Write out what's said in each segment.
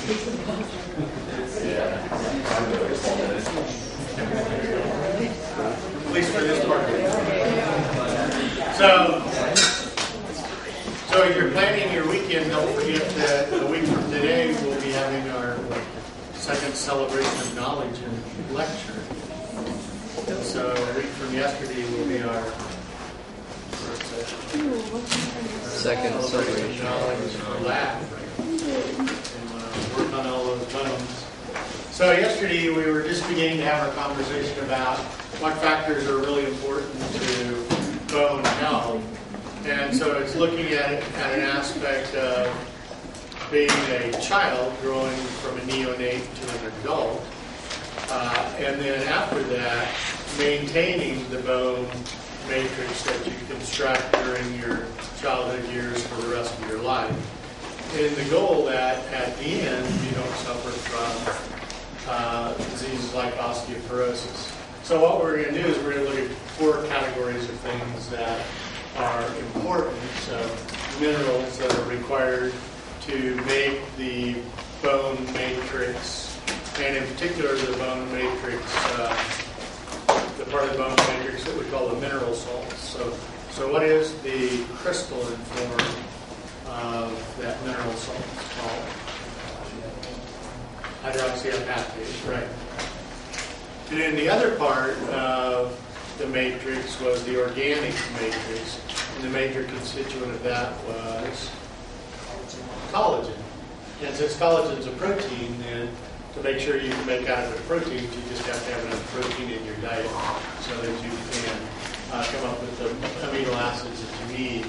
At least for this part. So if you're planning your weekend, don't forget that a week from today we'll be having our second celebration of knowledge and lecture. So a week from yesterday will be our second celebration of knowledge and lab. And work on all those bones. So yesterday we were just beginning to have our conversation about what factors are really important to bone health. And so it's looking at it at an aspect of being a child growing from a neonate to an adult. And then after that, maintaining the bone matrix that you construct during your childhood years for the rest of your life. And the goal that at the end you don't suffer from diseases like osteoporosis. So what we're going to do is we're going to look at 4 categories of things that are important. So minerals that are required to make the bone matrix, and in particular the bone matrix, the part of the bone matrix that we call the mineral salts. So what is the crystalline form of that mineral salt? It's called hydroxyapatite, right? And then the other part of the matrix was the organic matrix, and the major constituent of that was collagen. And since collagen is a protein, then to make sure you can make out of it protein, you just have to have enough protein in your diet so that you can come up with the amino acids that you need.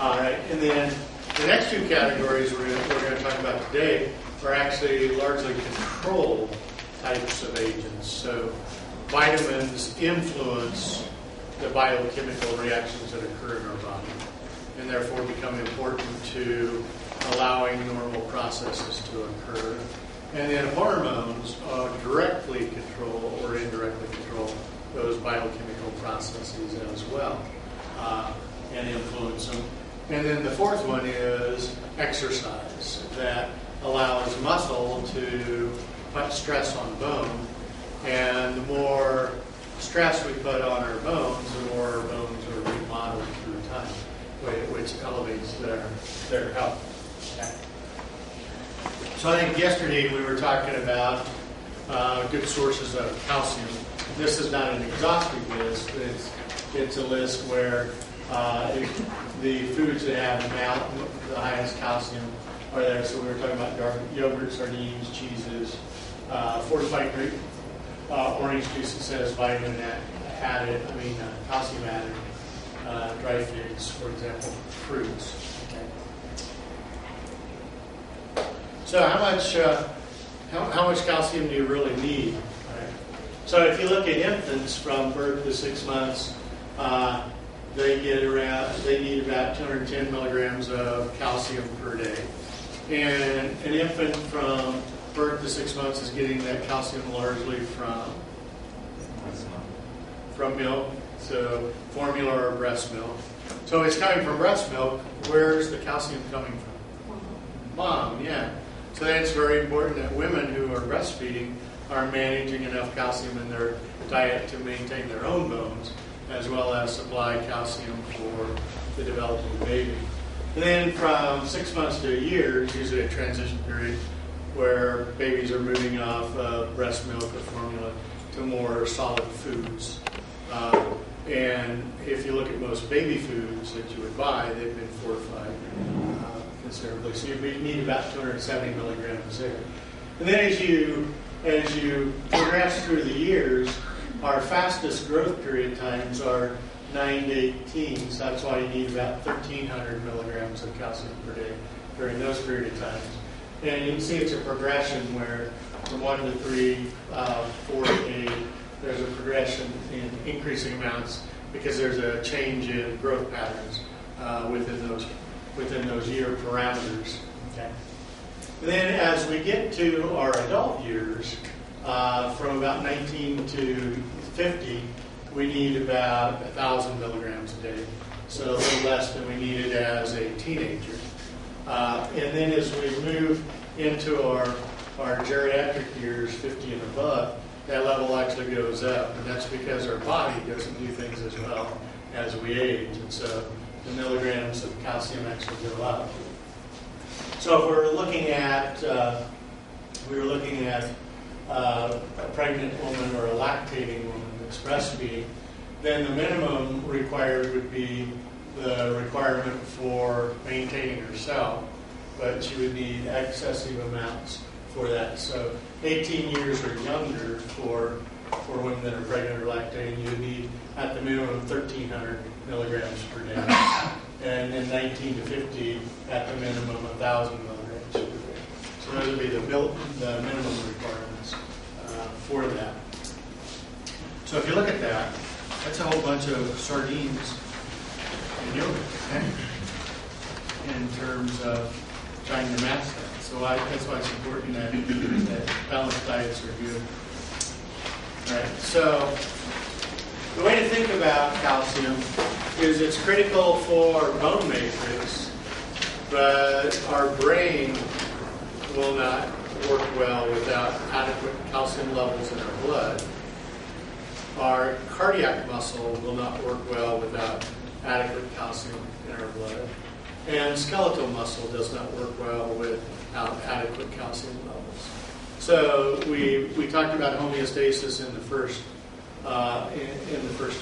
All right, and then the next 2 categories we're going to talk about today are actually largely control types of agents. So vitamins influence the biochemical reactions that occur in our body, and therefore become important to allowing normal processes to occur. And then hormones directly control or indirectly control those biochemical processes as well, and influence them. And then the 4th one is exercise that allows muscle to put stress on bone. And the more stress we put on our bones, the more our bones are remodeled through time, which elevates their health. Okay. So I think yesterday we were talking about good sources of calcium. This is not an exhaustive list, but it's a list where the foods that have the highest calcium are there. So we were talking about yogurt, sardines, cheeses, fortified Greek orange juice that says calcium added, dry figs, for example, fruits. Okay. So how much calcium do you really need? Right? So if you look at infants from birth to 6 months, they need about 210 milligrams of calcium per day. And an infant from birth to 6 months is getting that calcium largely from milk, so formula or breast milk. So it's coming from breast milk. Where's the calcium coming from? Mom, yeah. So then it's very important that women who are breastfeeding are managing enough calcium in their diet to maintain their own bones, as well as supply calcium for the developing baby. And then from 6 months to a year is usually a transition period where babies are moving off breast milk or formula to more solid foods. And if you look at most baby foods that you would buy, they've been fortified considerably. So you need about 270 milligrams there. And then as you progress through the years, our fastest growth period times are 9 to 18. So that's why you need about 1,300 milligrams of calcium per day during those period of times. And you can see it's a progression where from 1 to 3, 4 to 8, there's a progression in increasing amounts because there's a change in growth patterns within those year parameters. Okay. And then as we get to our adult years, from about 19 to 50, we need about 1,000 milligrams a day, so a little less than we needed as a teenager. And then as we move into our geriatric years, 50 and above, that level actually goes up. And that's because our body doesn't do things as well as we age. And so the milligrams of calcium actually go up. So if we're looking at, a pregnant woman or a lactating woman that's breastfeeding, then the minimum required would be the requirement for maintaining her cell, but she would need excessive amounts for that. So 18 years or younger for women that are pregnant or lactating, you would need at the minimum 1,300 milligrams per day. And then 19 to 50 at the minimum 1,000 milligrams per day. So those would be the minimum requirements for that. So if you look at that, that's a whole bunch of sardines in yogurt, okay? In terms of trying to match that. So that's why it's important that balanced diets are good. All right, so the way to think about calcium is it's critical for bone matrix, but our brain will not work well without adequate calcium levels in our blood. Our cardiac muscle will not work well without adequate calcium in our blood. And skeletal muscle does not work well without adequate calcium levels. So we talked about homeostasis in the first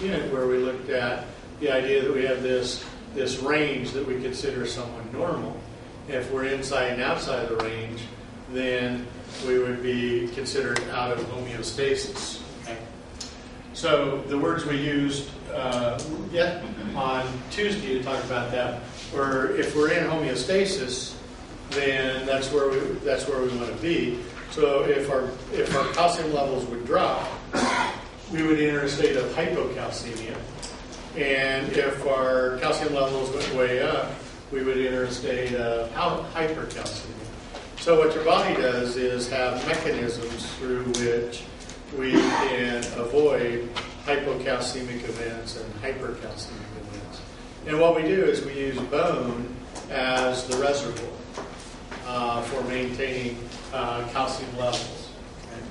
unit, where we looked at the idea that we have this range that we consider somewhat normal. If we're inside and outside of the range, then we would be considered out of homeostasis. Okay? So the words we used on Tuesday to talk about that were, if we're in homeostasis, then that's where we want to be. So if our calcium levels would drop, we would enter a state of hypocalcemia. And if our calcium levels went way up, we would enter a state of hypercalcemia. So what your body does is have mechanisms through which we can avoid hypocalcemic events and hypercalcemic events. And what we do is we use bone as the reservoir for maintaining calcium levels. Okay?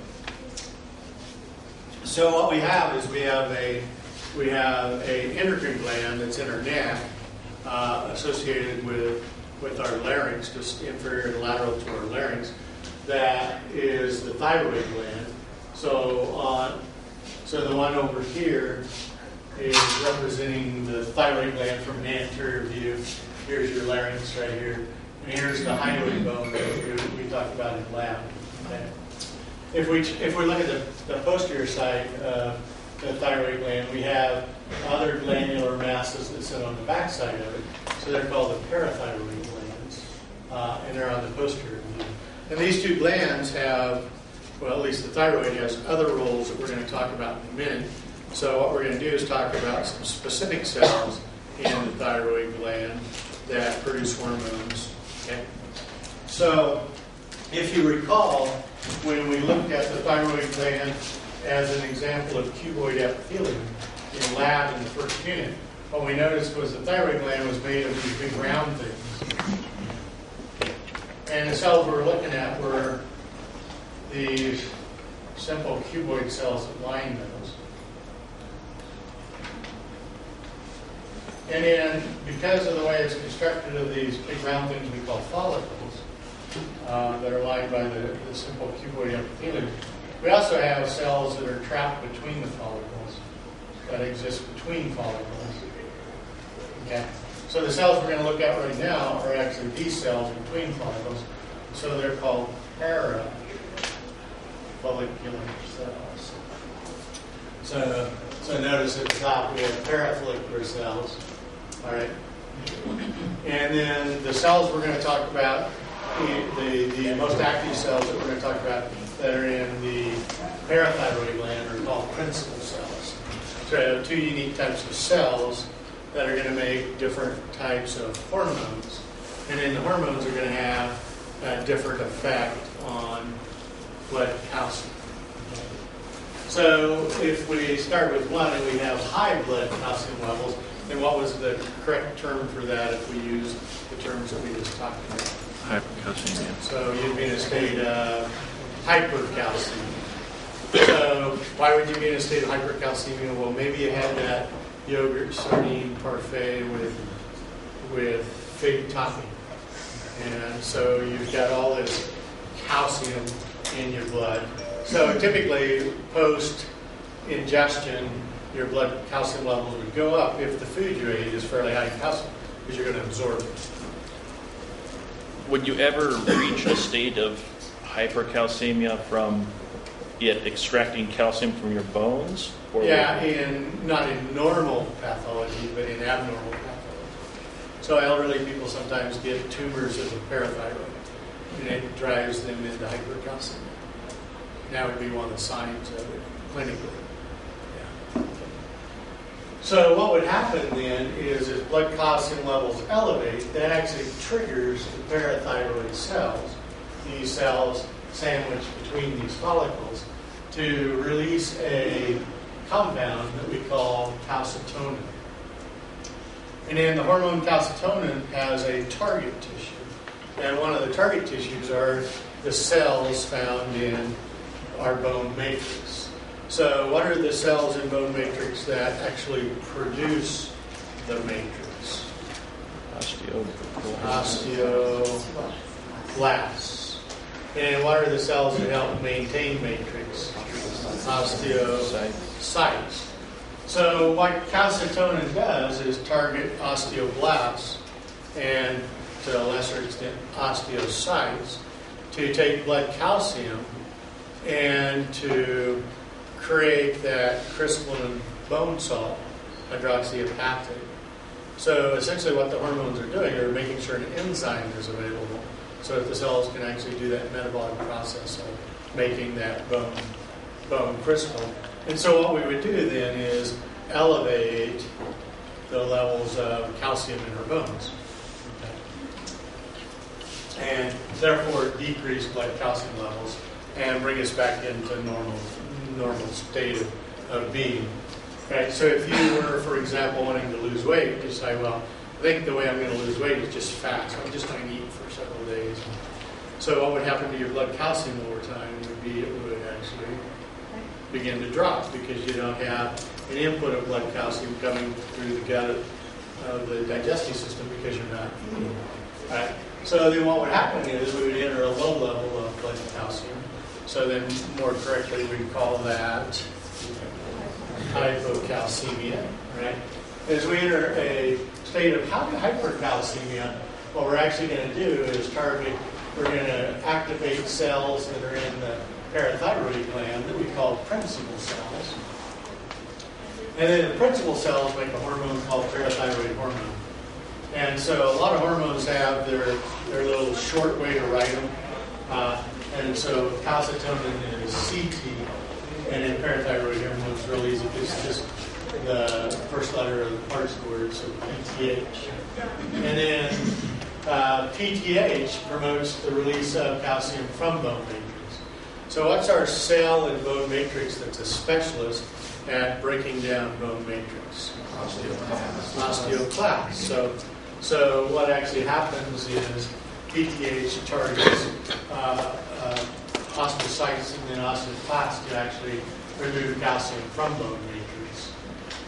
So what we have is we have a endocrine gland that's in our neck, associated with our larynx, just inferior and lateral to our larynx. That is the thyroid gland. So the one over here is representing the thyroid gland from an anterior view. Here's your larynx right here. And here's the hyoid bone that we talked about in lab. Okay. If we look at the posterior side of the thyroid gland, we have other glandular masses that sit on the back side of it. So they're called the parathyroid glands. And they're on the posterior view. And these two glands have, well, at least the thyroid has other roles that we're going to talk about in a minute. So what we're going to do is talk about some specific cells in the thyroid gland that produce hormones. Okay? So if you recall, when we looked at the thyroid gland as an example of cuboid epithelium in lab in the first unit, what we noticed was the thyroid gland was made of these big round things. And the cells we were looking at were these simple cuboid cells that line those. And then, because of the way it's constructed of these big round things we call follicles, that are lined by the simple cuboid epithelium, we also have cells that are trapped between the follicles, that exist between follicles. Okay? So the cells we're going to look at right now are actually these cells between follicles. So they're called parafollicular cells. So notice at the top we have parafollicular cells. All right. And then the cells we're going to talk about, the most active cells that we're going to talk about that are in the parathyroid gland are called principal cells. So two unique types of cells that are going to make different types of hormones. And then the hormones are going to have a different effect on blood calcium. So if we start with one and we have high blood calcium levels, then what was the correct term for that if we use the terms that we just talked about? Hypercalcemia. So you'd be in a state of hypercalcemia. So why would you be in a state of hypercalcemia? Well, maybe you had that yogurt sardine parfait with fig topping. And so you've got all this calcium in your blood. So typically, post-ingestion, your blood calcium levels would go up if the food you ate is fairly high in calcium, because you're going to absorb it. Would you ever reach a state of hypercalcemia from it extracting calcium from your bones? Or Yeah, not in normal pathology, but in abnormal pathology. So elderly people sometimes get tumors of the parathyroid, and it drives them into hypercalcemia. That would be one of the signs of it clinically. Yeah. So what would happen then is if blood calcium levels elevate, that actually triggers the parathyroid cells, these cells sandwiched between these follicles, to release a compound that we call calcitonin. And then the hormone calcitonin has a target tissue. And one of the target tissues are the cells found in our bone matrix. So what are the cells in bone matrix that actually produce the matrix? Osteoblasts. And what are the cells that help maintain matrix? Osteocytes. So what calcitonin does is target osteoblasts and, to a lesser extent, osteocytes to take blood calcium and to create that crystalline bone salt, hydroxyapatite. So essentially what the hormones are doing are making sure an enzyme is available so that the cells can actually do that metabolic process of making that bone crystal. And so what we would do then is elevate the levels of calcium in our bones. Okay. And therefore decrease blood calcium levels and bring us back into normal state of being. Okay, so if you were, for example, wanting to lose weight, you say, well, I think the way I'm going to lose weight is just fast. I'm just going to eat for several days. So what would happen to your blood calcium over time would be it would actually begin to drop because you don't have an input of blood calcium coming through the gut of the digestive system because you're not eating. Right? So then what would happen is we would enter a low level of blood calcium. So then more correctly we call that hypocalcemia. Right? As we enter a state of hypercalcemia, what we're actually going to do is we're going to activate cells that are in the parathyroid gland that we call principal cells. And then the principal cells make a hormone called parathyroid hormone. And so a lot of hormones have their little short way to write them. And so calcitonin is CT, and then parathyroid hormone is real easy. It's just the first letter of the parts of the word, so PTH. And then PTH promotes the release of calcium from bone matrix. So what's our cell in bone matrix that's a specialist at breaking down bone matrix? Osteoclast. So what actually happens is PTH targets osteocytes and then osteoclasts to actually remove calcium from bone matrix.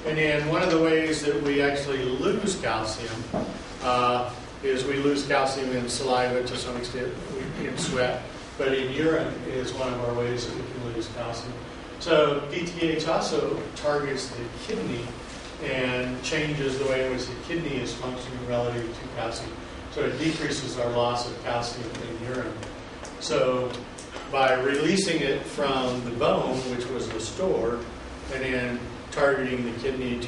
And then one of the ways that we actually lose calcium is we lose calcium in saliva to some extent, in sweat. But in urine is one of our ways that we can lose calcium. So PTH also targets the kidney and changes the way in which the kidney is functioning relative to calcium. So it decreases our loss of calcium in urine. So by releasing it from the bone, which was the store, and then targeting the kidney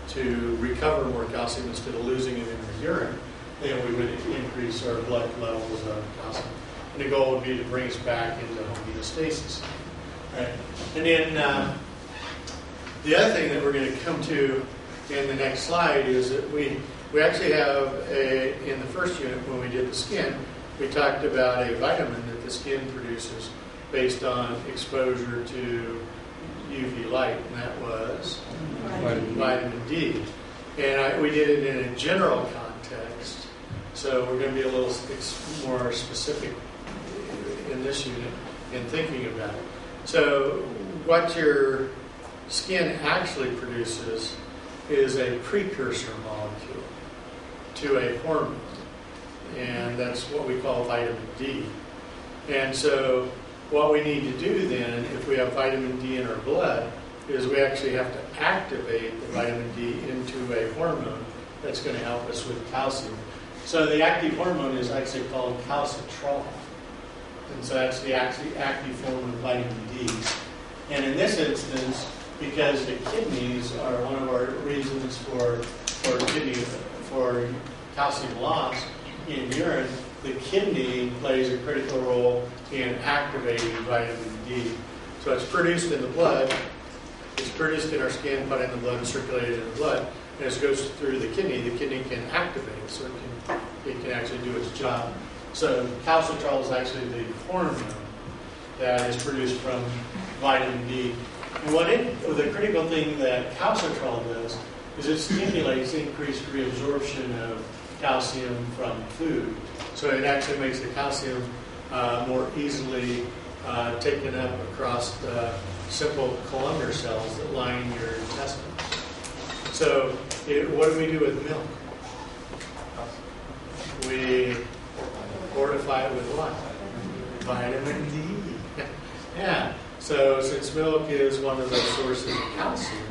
to recover more calcium instead of losing it in the urine, then we would increase our blood levels of calcium. And the goal would be to bring us back into homeostasis. Right? And then the other thing that we're going to come to in the next slide is that we actually have in the first unit when we did the skin, we talked about a vitamin that the skin produces based on exposure to UV light, and that was vitamin D. And we did it in a general context. So So we're going to be a little more specific in this unit in thinking about it. So what your skin actually produces is a precursor molecule to a hormone, and that's what we call vitamin D. And so what we need to do then, if we have vitamin D in our blood, is we actually have to activate the vitamin D into a hormone that's going to help us with calcium. So the active hormone is actually called calcitrol. And so that's the active form of vitamin D. And in this instance, because the kidneys are one of our reasons for calcium loss in urine, the kidney plays a critical role in activating vitamin D. So it's produced in the blood, it's produced in our skin, put in the blood, and circulated in the blood. And as it goes through the kidney can activate it, so it can actually do its job. So calcitrol is actually the hormone that is produced from vitamin D. And the critical thing that calcitrol does is it stimulates increased reabsorption of calcium from food. So it actually makes the calcium more easily taken up across the simple columnar cells that line your intestines. So what do we do with milk? We fortify it with what? Vitamin D. Yeah. So since milk is one of those sources of calcium,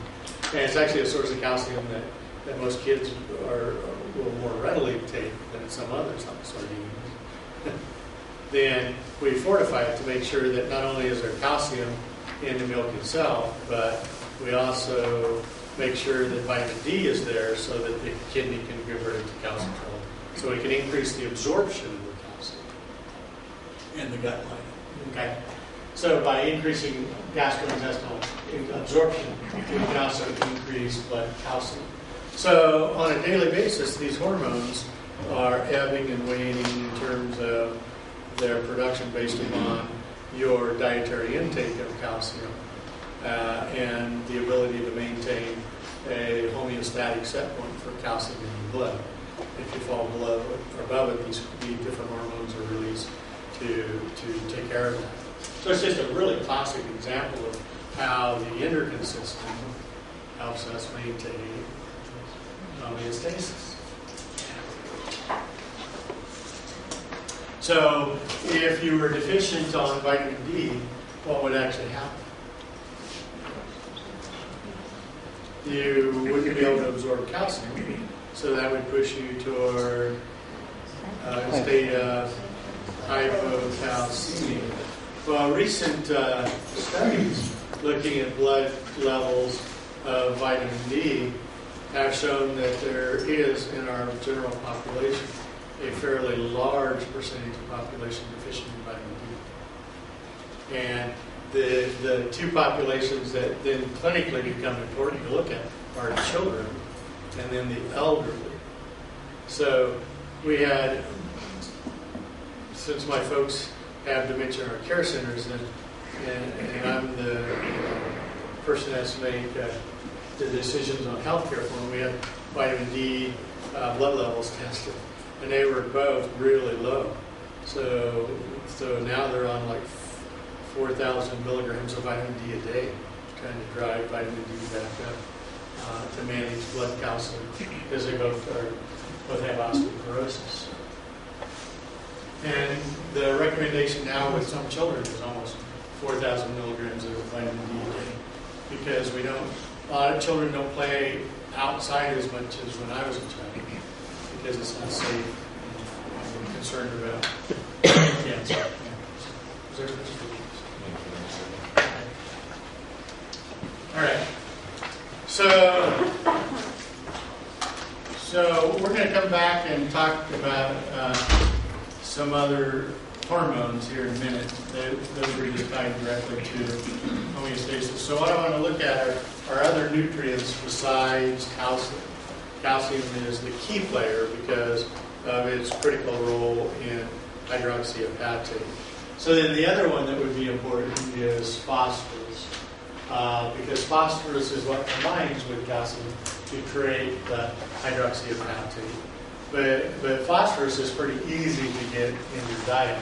and it's actually a source of calcium that most kids will more readily take than some others, like sardines, then we fortify it to make sure that not only is there calcium in the milk itself, but we also make sure that vitamin D is there so that the kidney can convert it to calcitrol. So we can increase the absorption of the calcium in the gut lining. Okay? So by increasing gastrointestinal absorption, we can also increase blood calcium. So on a daily basis, these hormones are ebbing and waning in terms of their production based upon your dietary intake of calcium and the ability to maintain a homeostatic set point for calcium in the blood. If you fall below or above it, these different hormones are released to take care of that. So it's just a really classic example of how the endocrine system helps us maintain homeostasis. So if you were deficient on vitamin D, what would actually happen? You wouldn't be able to absorb calcium, so that would push you toward a state of hypocalcemia. Well, recent studies looking at blood levels of vitamin D have shown that there is, in our general population, a fairly large percentage of population deficient in vitamin D. And the two populations that then clinically become important to look at are children and then the elderly. So we had, since my folks have dementia in our care centers, and I'm the person that has to make the decisions on healthcare for them, we had vitamin D blood levels tested, and they were both really low. So now they're on like 4,000 milligrams of vitamin D a day, trying to drive vitamin D back up to manage blood calcium because they both have osteoporosis. And the recommendation now with some children is almost 4,000 milligrams of vitamin D a day, because a lot of children don't play outside as much as when I was a child because it's not safe. I'm concerned about cancer. Is there a question? All right. So we're going to come back and talk about some other hormones here in a minute. Those are just tied directly to homeostasis. So what I want to look at are other nutrients besides calcium. Calcium is the key player because of its critical role in hydroxyapatite. So then the other one that would be important is phosphorus. Because phosphorus is what combines with calcium to create the hydroxyapatite But phosphorus is pretty easy to get in your diet.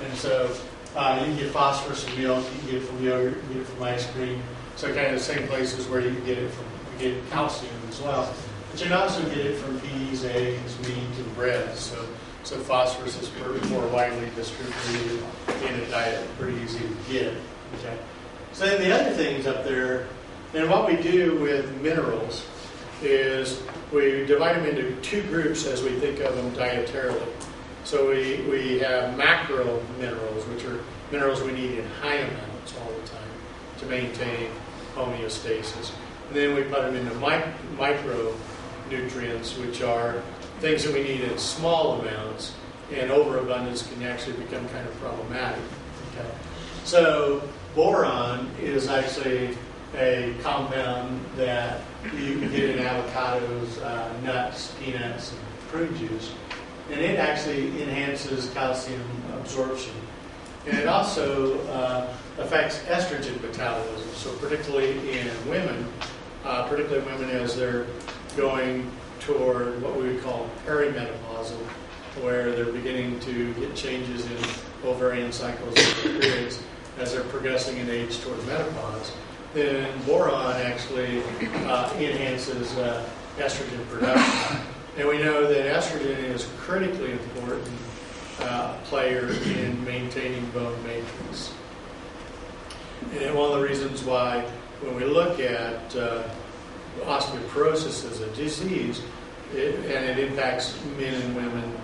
And so you can get phosphorus in milk, you can get it from yogurt, you can get it from ice cream. So kind of the same places where you can get it from, you get calcium as well. But you can also get it from peas, eggs, meat, and bread. So phosphorus is more widely distributed in a diet, pretty easy to get. Okay. So then the other things up there, and what we do with minerals is we divide them into two groups as we think of them dietarily. So we have macro minerals, which are minerals we need in high amounts all the time to maintain homeostasis. And then we put them into micro nutrients, which are things that we need in small amounts, and overabundance can actually become kind of problematic. Okay. So boron is actually a compound that you can get in avocados, nuts, peanuts, and prune juice. And it actually enhances calcium absorption. And it also affects estrogen metabolism. So particularly in women, as they're going toward what we would call perimenopausal, where they're beginning to get changes in ovarian cycles and periods as they're progressing in age toward menopause, then boron actually enhances estrogen production. And we know that estrogen is a critically important player in maintaining bone matrix. And one of the reasons why when we look at osteoporosis as a disease, and it impacts men and women,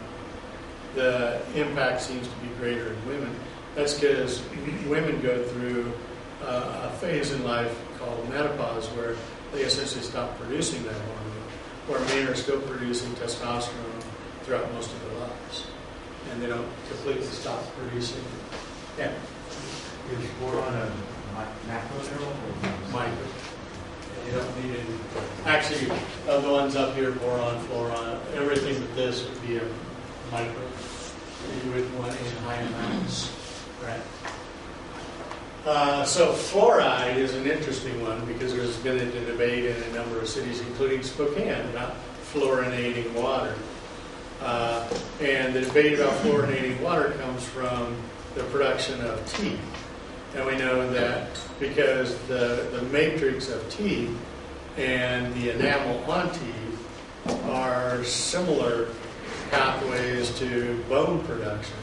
the impact seems to be greater in women. That's because women go through a phase in life called menopause where they essentially stop producing that hormone, where men are still producing testosterone throughout most of their lives. And they don't completely stop producing it. Yeah. Is boron a macro mineral or Micro. You don't need any. Actually, of the ones up here, boron, fluoride, everything but this would be a micro. You would want in high amounts. Right. So fluoride is an interesting one because there's been a debate in a number of cities, including Spokane, about fluorinating water. And the debate about fluorinating water comes from the production of teeth. And we know that because the matrix of teeth and the enamel on teeth are similar pathways to bone production,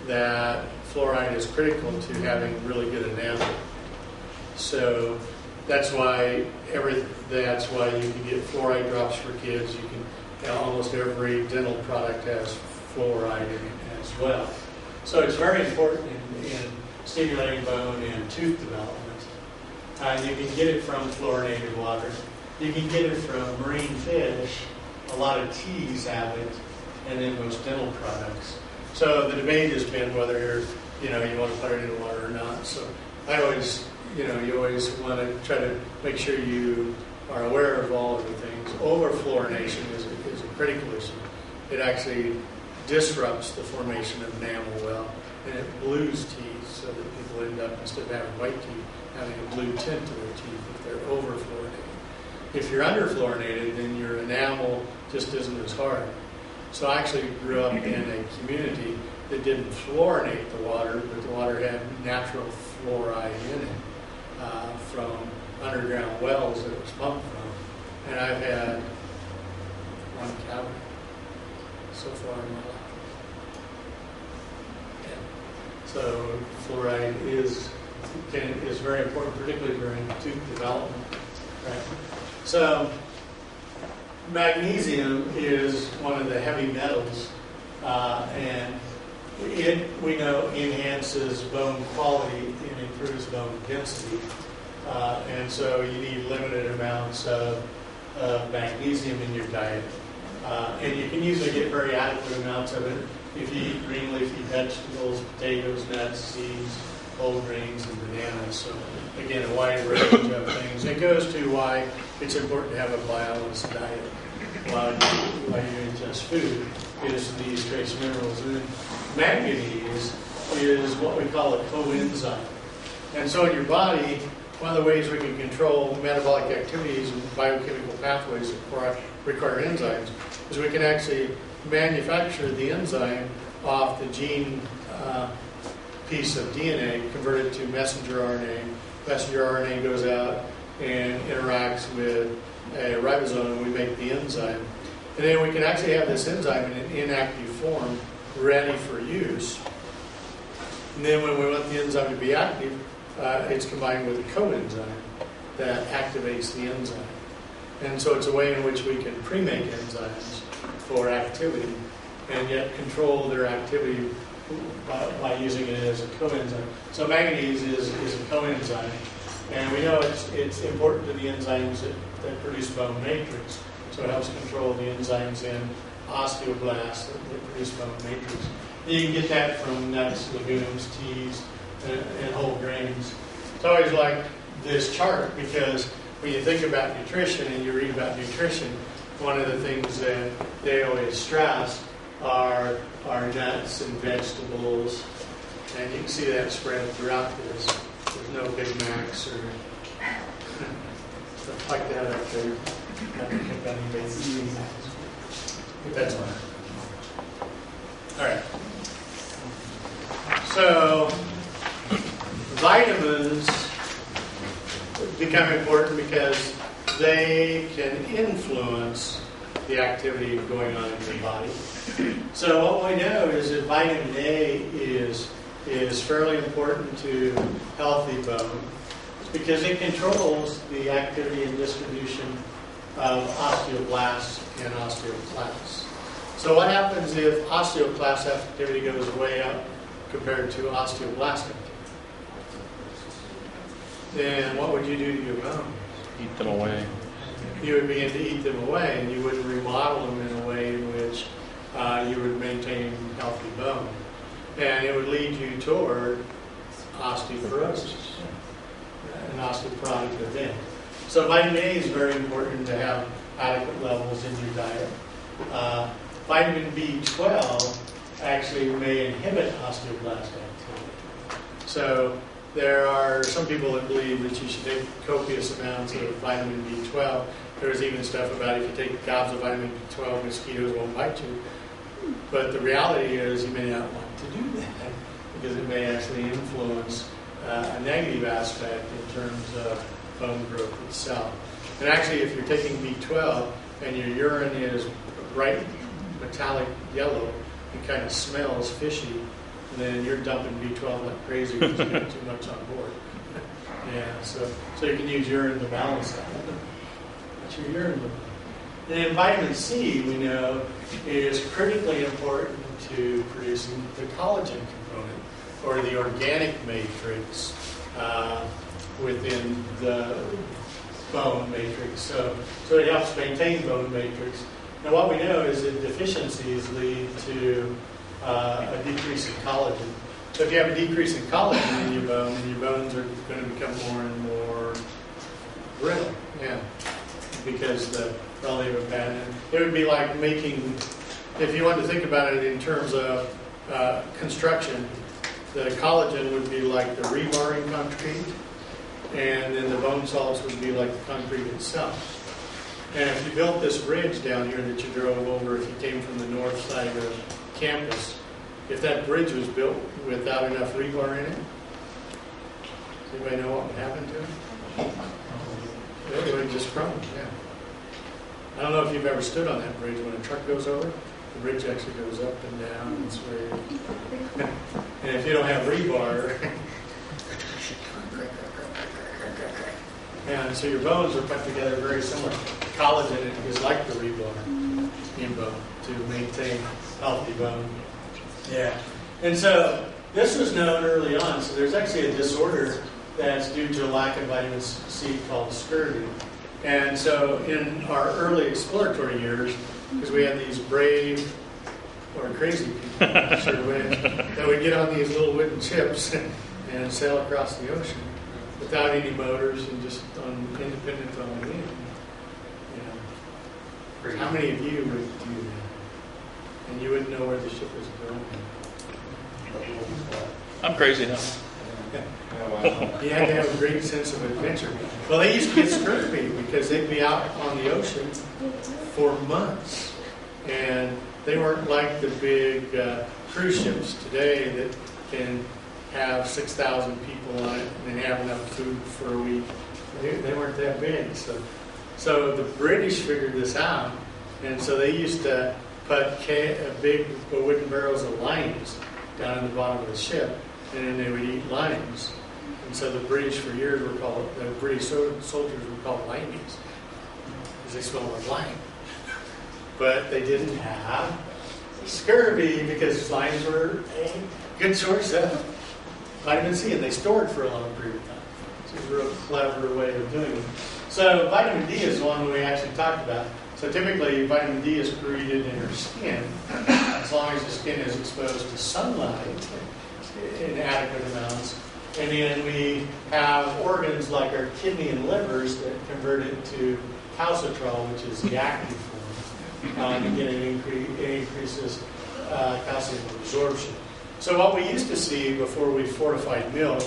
that fluoride is critical to having really good enamel. So that's why you can get fluoride drops for kids. You can almost every dental product has fluoride in it as well. So it's very important in stimulating bone and tooth development. You can get it from fluorinated water. You can get it from marine fish. A lot of teas have it, and then most dental products. So the debate has been whether you want to put it in water or not. So I always, you always want to try to make sure you are aware of all of the things. Over-fluorination is a critical issue. It actually disrupts the formation of enamel well, and it blues teeth, so that people end up, instead of having white teeth, having a blue tint to their teeth if they're over-fluorinated. If you're under-fluorinated, then your enamel just isn't as hard. So I actually grew up in a community that didn't fluorinate the water, but the water had natural fluoride in it from underground wells that it was pumped from. And I've had one cavity so far in my life. Yeah. So fluoride is very important, particularly during tooth development. Right. So magnesium is one of the heavy metals, and it, we know, enhances bone quality and improves bone density. And so you need limited amounts of magnesium in your diet. And you can usually get very adequate amounts of it if you eat green leafy vegetables, potatoes, nuts, seeds, whole grains, and bananas. So again, a wide range of things. It goes to why it's important to have a balanced diet while you ingest food, is these trace minerals. And then manganese is what we call a coenzyme. And so in your body, one of the ways we can control metabolic activities and biochemical pathways that require enzymes is we can actually manufacture the enzyme off the gene piece of DNA, convert it to messenger RNA. Messenger RNA goes out and interacts with a ribosome, and we make the enzyme. And then we can actually have this enzyme in an inactive form, ready for use. And then when we want the enzyme to be active, it's combined with a coenzyme that activates the enzyme. And so it's a way in which we can pre-make enzymes for activity and yet control their activity by using it as a coenzyme. So manganese is a coenzyme, and we know it's important to the enzymes that produce bone matrix. So it helps control the enzymes in osteoblasts that produce bone matrix. And you can get that from nuts, legumes, teas, and whole grains. It's always like this chart because when you think about nutrition and you read about nutrition, one of the things that they always stress are nuts and vegetables, and you can see that spread throughout this. There's no Big Macs or stuff like that up there. But that's fine. All right. So vitamins become important because they can influence the activity going on in your body. So what we know is that vitamin A is fairly important to healthy bone because it controls the activity and distribution of osteoblasts and osteoclasts. So what happens if osteoclast activity goes way up compared to osteoblast activity? Then what would you do to your bones? Eat them away. You would begin to eat them away, and you wouldn't remodel them in a way in which you would maintain healthy bone. And it would lead you toward osteoporosis, an osteoporotic event. So vitamin A is very important to have adequate levels in your diet. Vitamin B12 actually may inhibit osteoblast activity. So there are some people that believe that you should take copious amounts of vitamin B12. There's even stuff about if you take gobs of vitamin B12, mosquitoes won't bite you. But the reality is you may not want to do that because it may actually influence a negative aspect in terms of bone growth itself. And actually, if you're taking B12 and your urine is bright metallic yellow and kind of smells fishy, then you're dumping B12 like crazy because you got too much on board. Yeah, so you can use urine to balance that. What's your urine look like? And then vitamin C, we know, is critically important to producing the collagen component, or the organic matrix within the bone matrix. So it helps maintain bone matrix. And what we know is that deficiencies lead to a decrease in collagen. So if you have a decrease in collagen in your bone, then your bones are going to become more and more brittle. Yeah, because the relative abandon. It would be like making, if you want to think about it in terms of construction, the collagen would be like the rebar in concrete, and then the bone salts would be like the concrete itself. And if you built this bridge down here that you drove over, if you came from the north side of campus, if that bridge was built without enough rebar in it, does anybody know what would happen to it? It would just crumble, yeah. I don't know if you've ever stood on that bridge when a truck goes over. The bridge actually goes up and down. It's very... and if you don't have rebar, and so your bones are put together very similar. Collagen is like the rebar in bone to maintain healthy bone. Yeah. And so this was known early on. So there's actually a disorder that's due to a lack of vitamin C called scurvy. And so in our early exploratory years, because we had these brave or crazy people, that would get on these little wooden chips and sail across the ocean without any motors and just independent on the wind. You know. How many of you would do that? And you wouldn't know where the ship was going. I'm crazy now. You had to have a great sense of adventure. Well, they used to get scurvy because they'd be out on the ocean for months. And They weren't like the big cruise ships today that can have 6,000 people on it and have enough food for a week. They weren't that big. So the British figured this out, and so they used to put big wooden barrels of limes down in the bottom of the ship, and then they would eat limes. And so the British for years were called, the British soldiers were called limeys, because they smelled like lime. But they didn't have scurvy because limes were a good source of vitamin C, and they stored for a long period of time. So it's a real clever way of doing it. So vitamin D is the one we actually talked about. So typically vitamin D is created in our skin as long as the skin is exposed to sunlight in adequate amounts. And then we have organs like our kidney and livers that convert it to calcitrol, which is the active form. And again, it increases calcium absorption. So what we used to see before we fortified milk,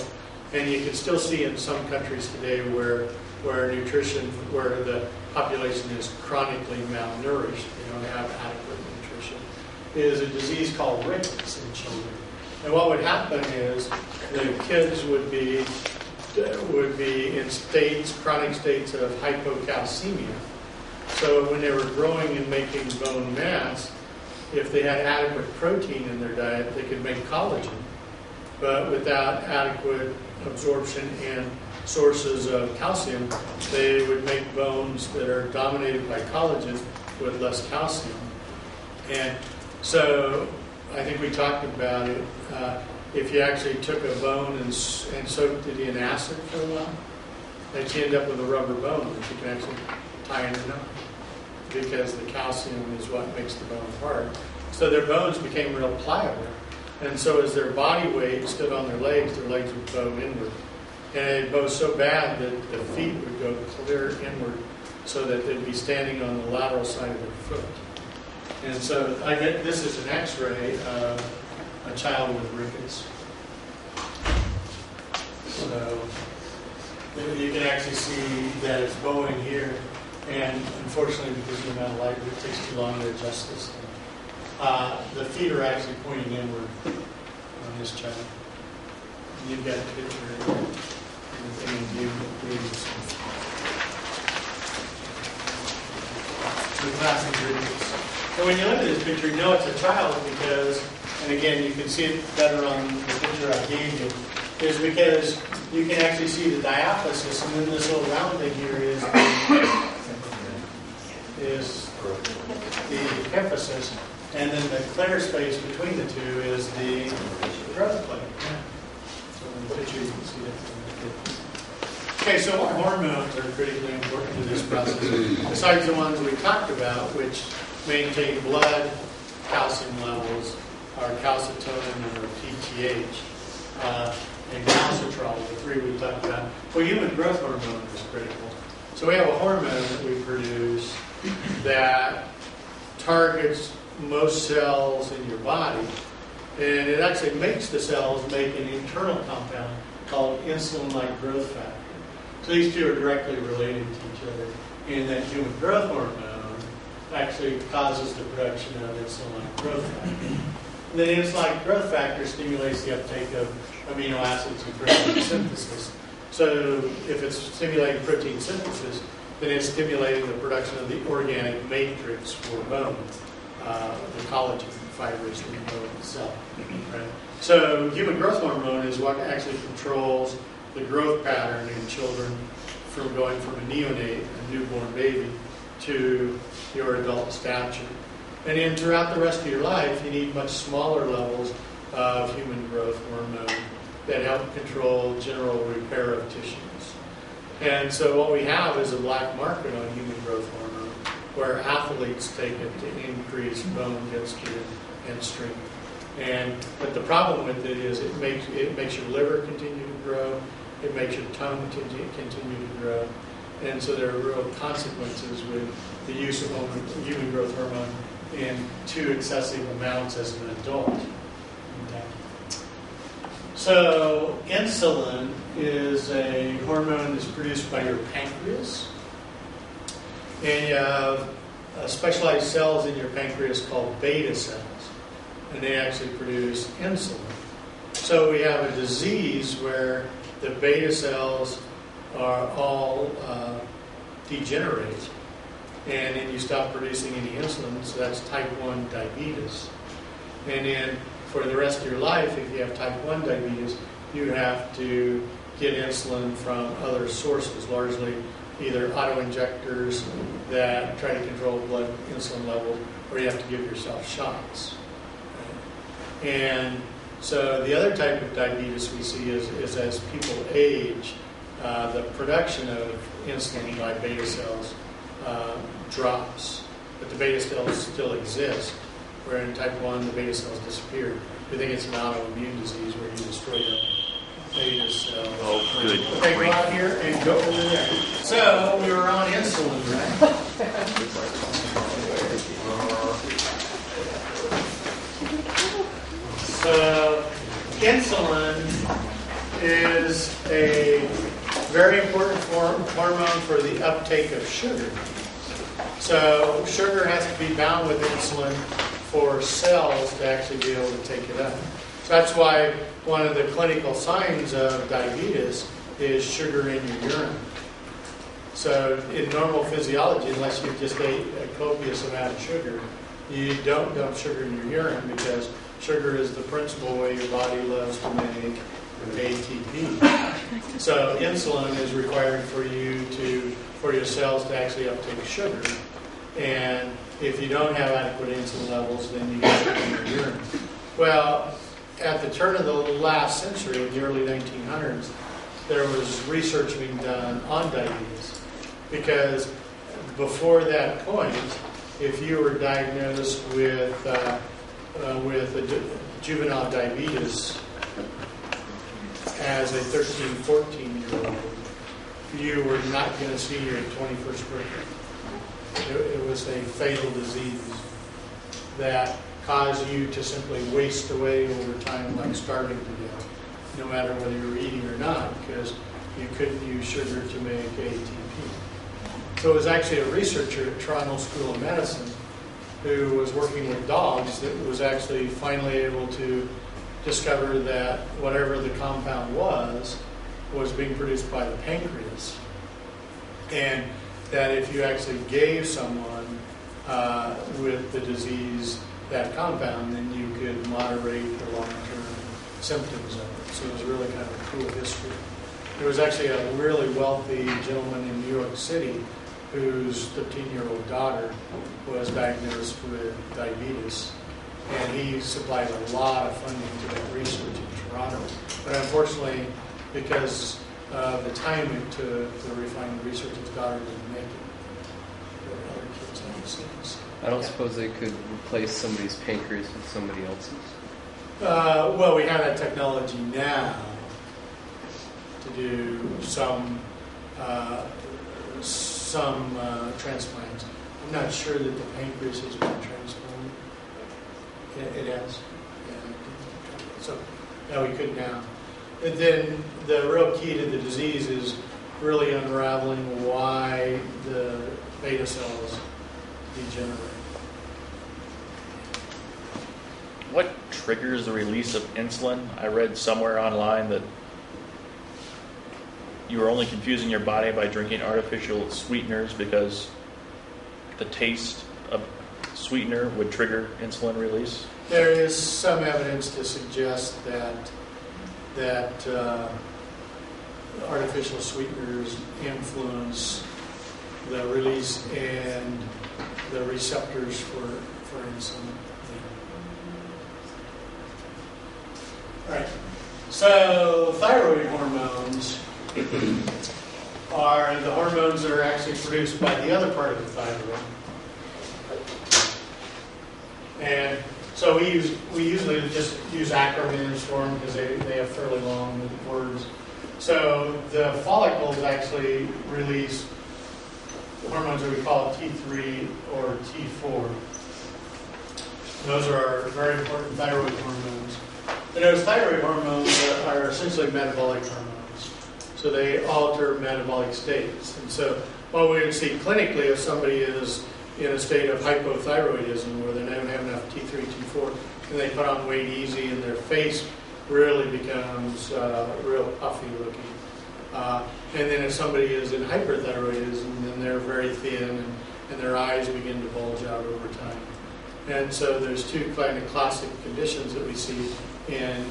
and you can still see in some countries today where the population is chronically malnourished, they don't have adequate nutrition, is a disease called rickets in children. And what would happen is the kids would be in chronic states of hypocalcemia. So when they were growing and making bone mass, if they had adequate protein in their diet, they could make collagen. But without adequate absorption and sources of calcium, they would make bones that are dominated by collagen with less calcium. And so I think we talked about it. If you actually took a bone and soaked it in acid for a while, then you end up with a rubber bone that you can actually tie in a knot, because the calcium is what makes the bone hard. So their bones became real pliable. And so as their body weight stood on their legs would bow inward. And they'd bow so bad that the feet would go clear inward so that they'd be standing on the lateral side of their foot. And so this is an x-ray of a child with rickets. So you can actually see that it's bowing here. And unfortunately, because of the amount of light, it takes too long to adjust this thing. The feet are actually pointing inward on this child. And you've got a picture here. The classic rickets. So when you look at this picture, you know it's a child because, and again, you can see it better on the picture I gave you, is because you can actually see the diaphysis, and then this little round thing here is the epiphysis, and then the clear space between the two is the growth plate. Yeah. So in the picture you can see that. Okay, so what hormones are critically important to this process? Besides the ones we talked about, which maintain blood calcium levels, our calcitonin and our PTH, and calcitrol, the three we talked about. Well, human growth hormone is critical. So we have a hormone that we produce that targets most cells in your body, and it actually makes the cells make an internal compound called insulin-like growth factor. So these two are directly related to each other in that human growth hormone actually causes the production of insulin-like growth factor. And then insulin-like growth factor stimulates the uptake of amino acids and protein synthesis. So if it's stimulating protein synthesis, then it's stimulating the production of the organic matrix for bone, the collagen fibers in the bone itself. Right? So human growth hormone is what actually controls the growth pattern in children from going from a neonate, a newborn baby, to your adult stature. And then throughout the rest of your life, you need much smaller levels of human growth hormone that help control general repair of tissues. And so what we have is a black market on human growth hormone, where athletes take it to increase bone density and strength. But the problem with it is it makes your liver continue to grow, it makes your tongue continue to grow, and so there are real consequences with the use of human growth hormone in too excessive amounts as an adult. Okay. So insulin is a hormone that's produced by your pancreas, and you have specialized cells in your pancreas called beta cells, and they actually produce insulin. So we have a disease where the beta cells are all degenerate, and then you stop producing any insulin, so that's type 1 diabetes. And then for the rest of your life, if you have type 1 diabetes, you have to get insulin from other sources, largely either auto-injectors that try to control blood insulin levels, or you have to give yourself shots. And so the other type of diabetes we see is as people age, the production of insulin by beta cells drops, but the beta cells still exist, where in type 1 the beta cells disappear. We think it's an autoimmune disease where you destroy your beta cells. Oh, good. Okay, go out here and go over there. So we were on insulin, right? So insulin is a very important hormone for the uptake of sugar. So sugar has to be bound with insulin for cells to actually be able to take it up. So that's why one of the clinical signs of diabetes is sugar in your urine. So in normal physiology, unless you just ate a copious amount of sugar, you don't dump sugar in your urine because sugar is the principal way your body loves to make ATP. So insulin is required for your cells to actually uptake sugar. And if you don't have adequate insulin levels, then you get sugar in your urine. Well, at the turn of the last century, in the early 1900s, there was research being done on diabetes. Because before that point, if you were diagnosed with juvenile diabetes as a 13, 14-year-old, you were not going to see your 21st birthday. It was a fatal disease that caused you to simply waste away over time like starving to death, no matter whether you were eating or not, because you couldn't use sugar to make ATP. So it was actually a researcher at Toronto School of Medicine who was working with dogs that was actually finally able to discover that whatever the compound was being produced by the pancreas. And that if you actually gave someone with the disease that compound, then you could moderate the long-term symptoms of it. So it was really kind of a cool history. There was actually a really wealthy gentleman in New York City whose 15-year-old daughter was diagnosed with diabetes, and he supplied a lot of funding to that research in Toronto. But unfortunately, because of the time it took to refine the research, his daughter didn't make it. There were other kids on the scenes. I don't suppose they could replace somebody's pancreas with somebody else's. Well, we have that technology now to do some transplants. I'm not sure that the pancreas has been transplanted. It has. Yeah. So, yeah, we could now. And then the real key to the disease is really unraveling why the beta cells degenerate. What triggers the release of insulin? I read somewhere online that you were only confusing your body by drinking artificial sweeteners because the taste of sweetener would trigger insulin release. There is some evidence to suggest that artificial sweeteners influence the release and the receptors for insulin. All right. So thyroid hormones are the hormones that are actually produced by the other part of the thyroid. And so we usually just use acronyms for them because they have fairly long words. So the follicles actually release hormones that we call T3 or T4. Those are our very important thyroid hormones. And those thyroid hormones are essentially metabolic hormones. So they alter metabolic states. And so what we would see clinically if somebody is in a state of hypothyroidism where they don't have enough T3, T4, and they put on weight easy and their face really becomes real puffy looking. And then if somebody is in hyperthyroidism, then they're very thin and their eyes begin to bulge out over time. And so there's two kind of classic conditions that we see in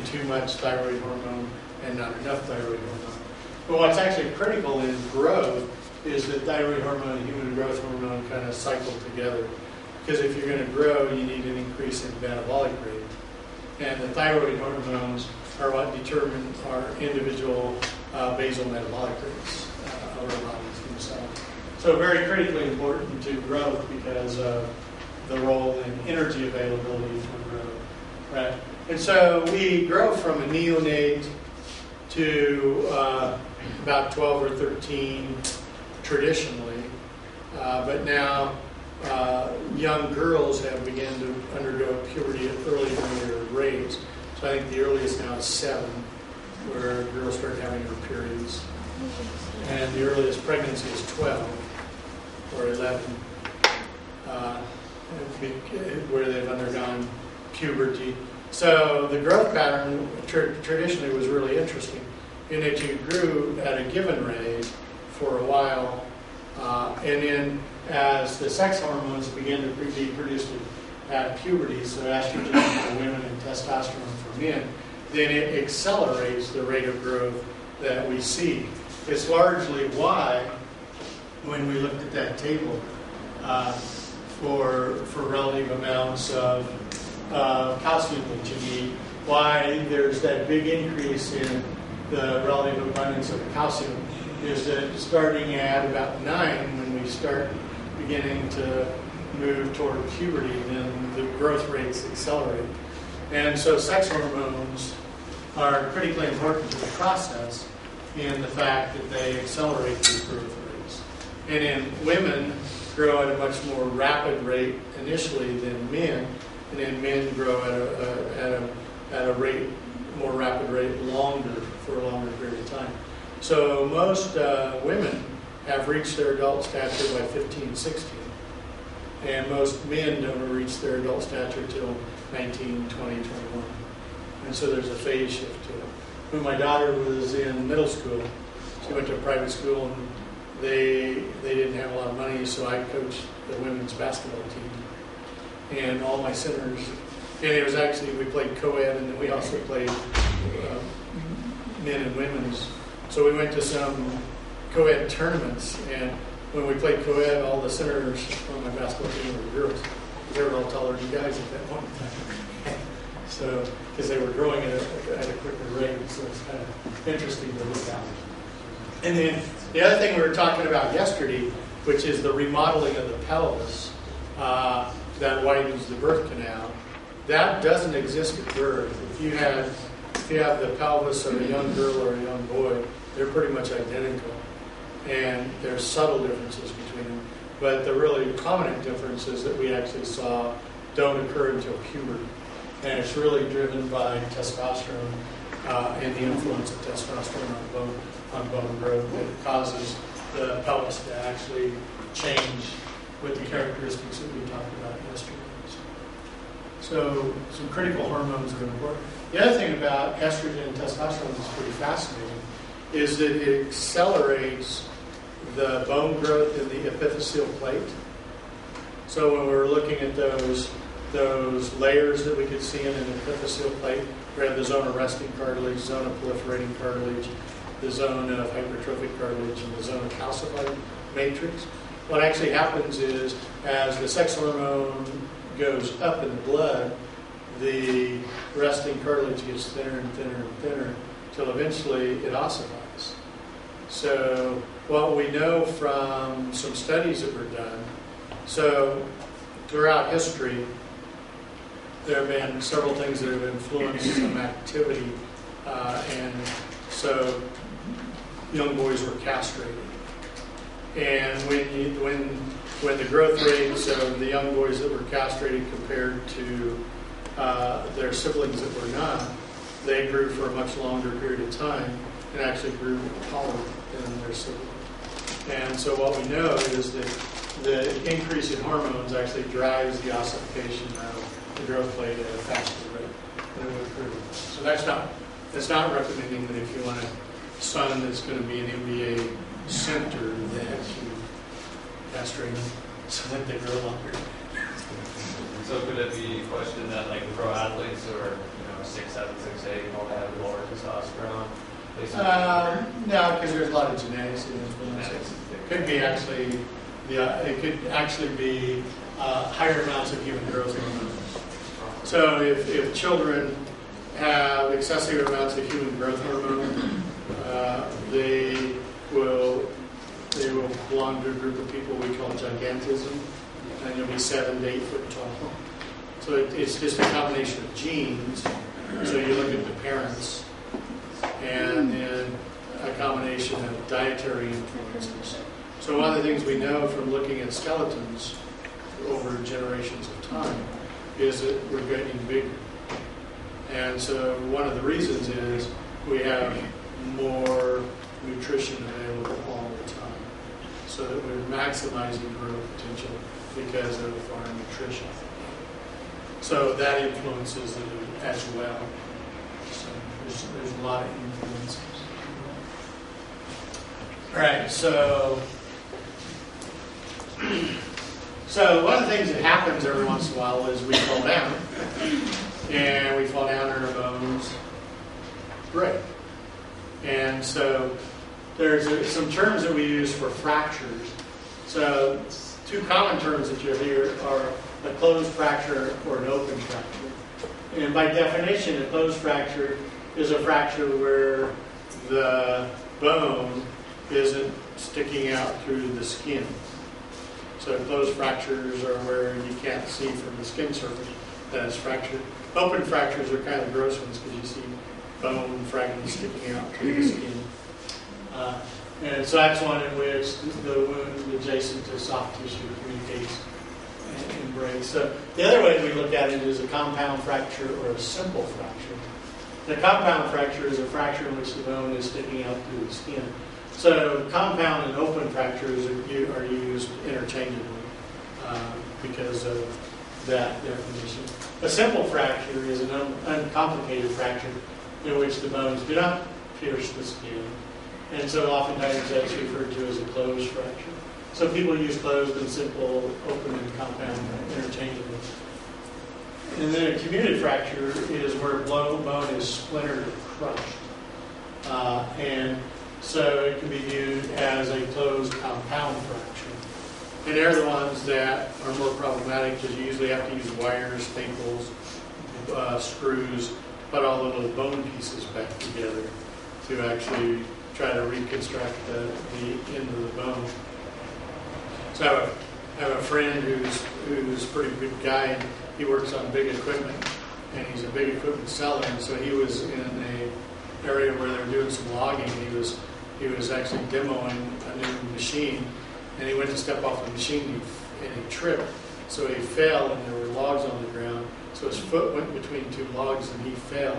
too much thyroid hormone and not enough thyroid hormone. But what's actually critical in growth is that thyroid hormone and human growth hormone kind of cycle together. Because if you're going to grow, you need an increase in metabolic rate. And the thyroid hormones are what determine our individual basal metabolic rates of our bodies themselves. So very critically important to growth because of the role in energy availability for growth. Right? And so we grow from a neonate to about 12 or 13 traditionally, but now young girls have begun to undergo puberty at earlier rates. So I think the earliest now is 7, where girls start having their periods. And the earliest pregnancy is 12 or 11, where they've undergone puberty. So the growth pattern traditionally was really interesting in that you grew at a given rate for a while, and then as the sex hormones begin to be produced at puberty, so estrogen for women and testosterone for men, then it accelerates the rate of growth that we see. It's largely why, when we looked at that table, for relative amounts of calcium that you need, why there's that big increase in the relative abundance of calcium is that starting at about 9, when we start beginning to move toward puberty, then the growth rates accelerate. And so sex hormones are critically important to the process in the fact that they accelerate these growth rates. And in women grow at a much more rapid rate initially than men, and then men grow at a rate, more rapid rate, for a longer period of time. So most women have reached their adult stature by 15, 16. And most men don't reach their adult stature till 19, 20, 21. And so there's a phase shift to it. When my daughter was in middle school, she went to a private school, and they didn't have a lot of money, so I coached the women's basketball team. And all my centers, and it was actually, we played co-ed, and then we also played men and women's. So we went to some co-ed tournaments, and when we played co-ed, all the centers on my basketball team were girls. They were all taller than guys at that point in time. So, because they were growing at a quicker rate, so it's kind of interesting to look at. And then the other thing we were talking about yesterday, which is the remodeling of the pelvis that widens the birth canal, that doesn't exist at birth. If you have the pelvis of a young girl or a young boy, they're pretty much identical. And there's subtle differences between them. But the really prominent differences that we actually saw don't occur until puberty. And it's really driven by testosterone and the influence of testosterone on bone growth that causes the pelvis to actually change with the characteristics that we talked about yesterday. So some critical hormones are important. The other thing about estrogen and testosterone that's pretty fascinating is that it accelerates the bone growth in the epiphyseal plate. So when we're looking at those layers that we could see in an epiphyseal plate, we have the zone of resting cartilage, zone of proliferating cartilage, the zone of hypertrophic cartilage, and the zone of calcified matrix. What actually happens is, as the sex hormone goes up in the blood, the resting cartilage gets thinner and thinner and thinner until eventually it ossifies. So what we know from some studies that were done, so throughout history, there have been several things that have influenced some activity, and so young boys were castrated. And when the growth rates of the young boys that were castrated compared to their siblings that were not, they grew for a much longer period of time and actually grew taller than their siblings. And so what we know is that the increase in hormones actually drives the ossification of the growth plate at a faster rate than it would prove. So that's not recommending that if you want a son that's going to be an NBA center, that you castrate them so that they grow longer. So could it be a question that like pro athletes who are 6'7", 6'8", all have lower testosterone? No, because there's a lot of genetics in influence. It could be actually, it could actually be higher amounts of human growth hormone. So if children have excessive amounts of human growth hormone, they will belong to a group of people we call gigantism, and you'll be 7 to 8 foot tall. So it's just a combination of genes. So you look at the parents, and then a combination of dietary influences. So one of the things we know from looking at skeletons over generations of time is that we're getting bigger. And so one of the reasons is we have more nutrition available all the time, so that we're maximizing growth potential because of our nutrition. So that influences it as well. So there's a lot of influences. All right, so one of the things that happens every once in a while is we fall down, and we fall down and our bones break. And so there's some terms that we use for fractures. So two common terms that you'll hear are a closed fracture or an open fracture. And by definition, a closed fracture is a fracture where the bone isn't sticking out through the skin. So closed fractures are where you can't see from the skin surface that it's fractured. Open fractures are kind of gross ones because you see bone fragments sticking out through the skin. And so that's one in which the wound adjacent to soft tissue communicates and breaks. So the other way we look at it is a compound fracture or a simple fracture. The compound fracture is a fracture in which the bone is sticking out through the skin. So compound and open fractures are used interchangeably because of that definition. A simple fracture is an uncomplicated fracture in which the bones do not pierce the skin. And so oftentimes that's referred to as a closed fracture. So people use closed and simple, open and compound interchangeably. And then a commuted fracture is where bone is splintered or crushed. And so it can be viewed as a closed compound fracture. And they're the ones that are more problematic because you usually have to use wires, staples, screws, put all the little bone pieces back together to actually try to reconstruct the end of the bone. So I have a friend who's a pretty good guy, and he works on big equipment, and he's a big equipment seller, and so he was in an area where they're doing some logging. He was actually demoing a new machine, and he went to step off the machine and he tripped. So he fell, and there were logs on the ground. So his foot went between two logs, and he fell.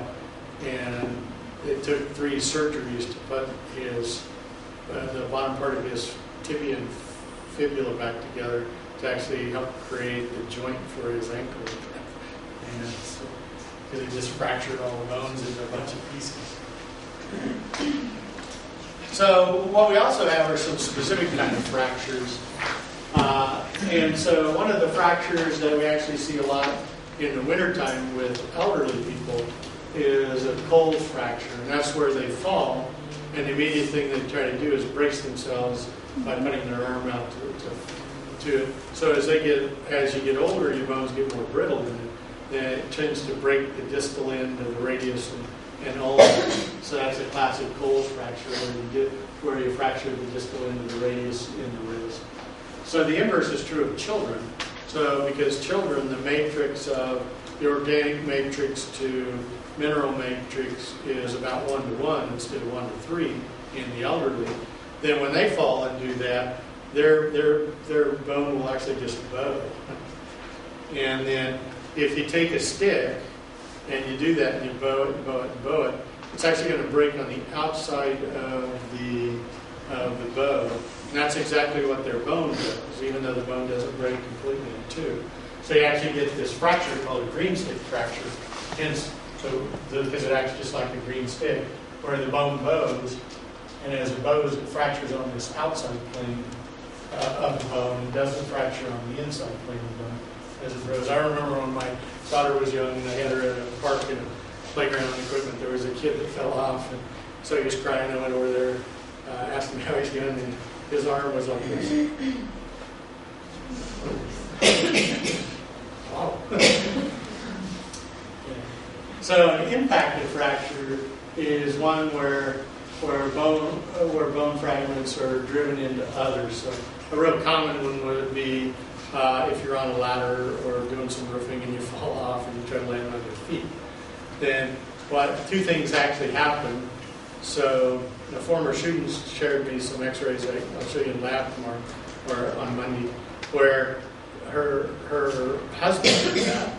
And it took 3 surgeries to put the bottom part of his tibia and fibula back together to actually help create the joint for his ankle. And so, because he just fractured all the bones into a bunch of pieces. So what we also have are some specific kind of fractures. And so one of the fractures that we actually see a lot in the wintertime with elderly people is a cold fracture. And that's where they fall. And the immediate thing they try to do is brace themselves by putting their arm out to it. So as you get older, your bones get more brittle, and then it tends to break the distal end of the radius and ulnar. So that's a classic cold fracture where you fracture the distal end of the radius in the wrist. So the inverse is true of children. So because children, the matrix of the organic matrix to mineral matrix is about 1-to-1 instead of 1-to-3 in the elderly, then when they fall and do that, their bone will actually just bow. And then if you take a stick and you do that and you bow it and bow it and bow it, it's actually going to break on the outside of the of the bone. And that's exactly what their bone does, even though the bone doesn't break completely in two. So you actually get this fracture called a green stick fracture, hence, because it acts just like a green stick, where the bone bows, and as it bows, it fractures on this outside plane of the bone, and doesn't fracture on the inside plane of the bone as it grows. I remember when my daughter was young, and I had her at a park in a playground equipment, there was a kid that fell off, and so he was crying. I went over there, asked him how he's doing, and his arm was like this. Wow. Yeah. So an impacted fracture is one where bone fragments are driven into others. So a real common one would be if you're on a ladder or doing some roofing and you fall off and you try to land on your feet. Then two things actually happen. So the former students shared me some x-rays I'll show you in lab tomorrow or on Monday, where her husband did that,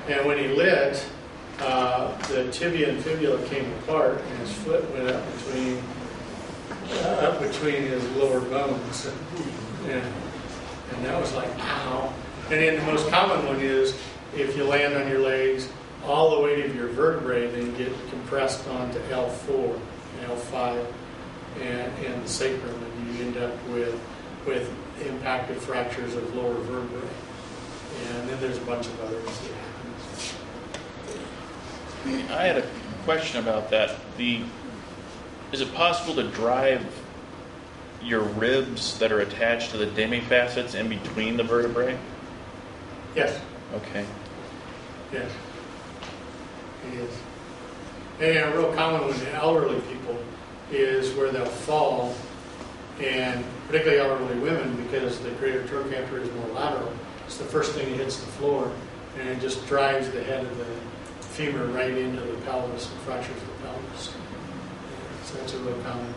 and when he lit, the tibia and fibula came apart, and his foot went up between his lower bones, and that was like, ow. And then the most common one is if you land on your legs, all the weight of your vertebrae then get compressed onto L4 and L5 and the sacrum, and you end up with impacted fractures of lower vertebrae. And then there's a bunch of others that happen. I had a question about that. Is it possible to drive your ribs that are attached to the demifacets in between the vertebrae? Yes. Okay. Yes. It is. And a real common one in elderly people is where they'll fall, and particularly elderly women, because the greater trochanter is more lateral. It's the first thing that hits the floor, and it just drives the head of the femur right into the pelvis and fractures the pelvis. So that's a real common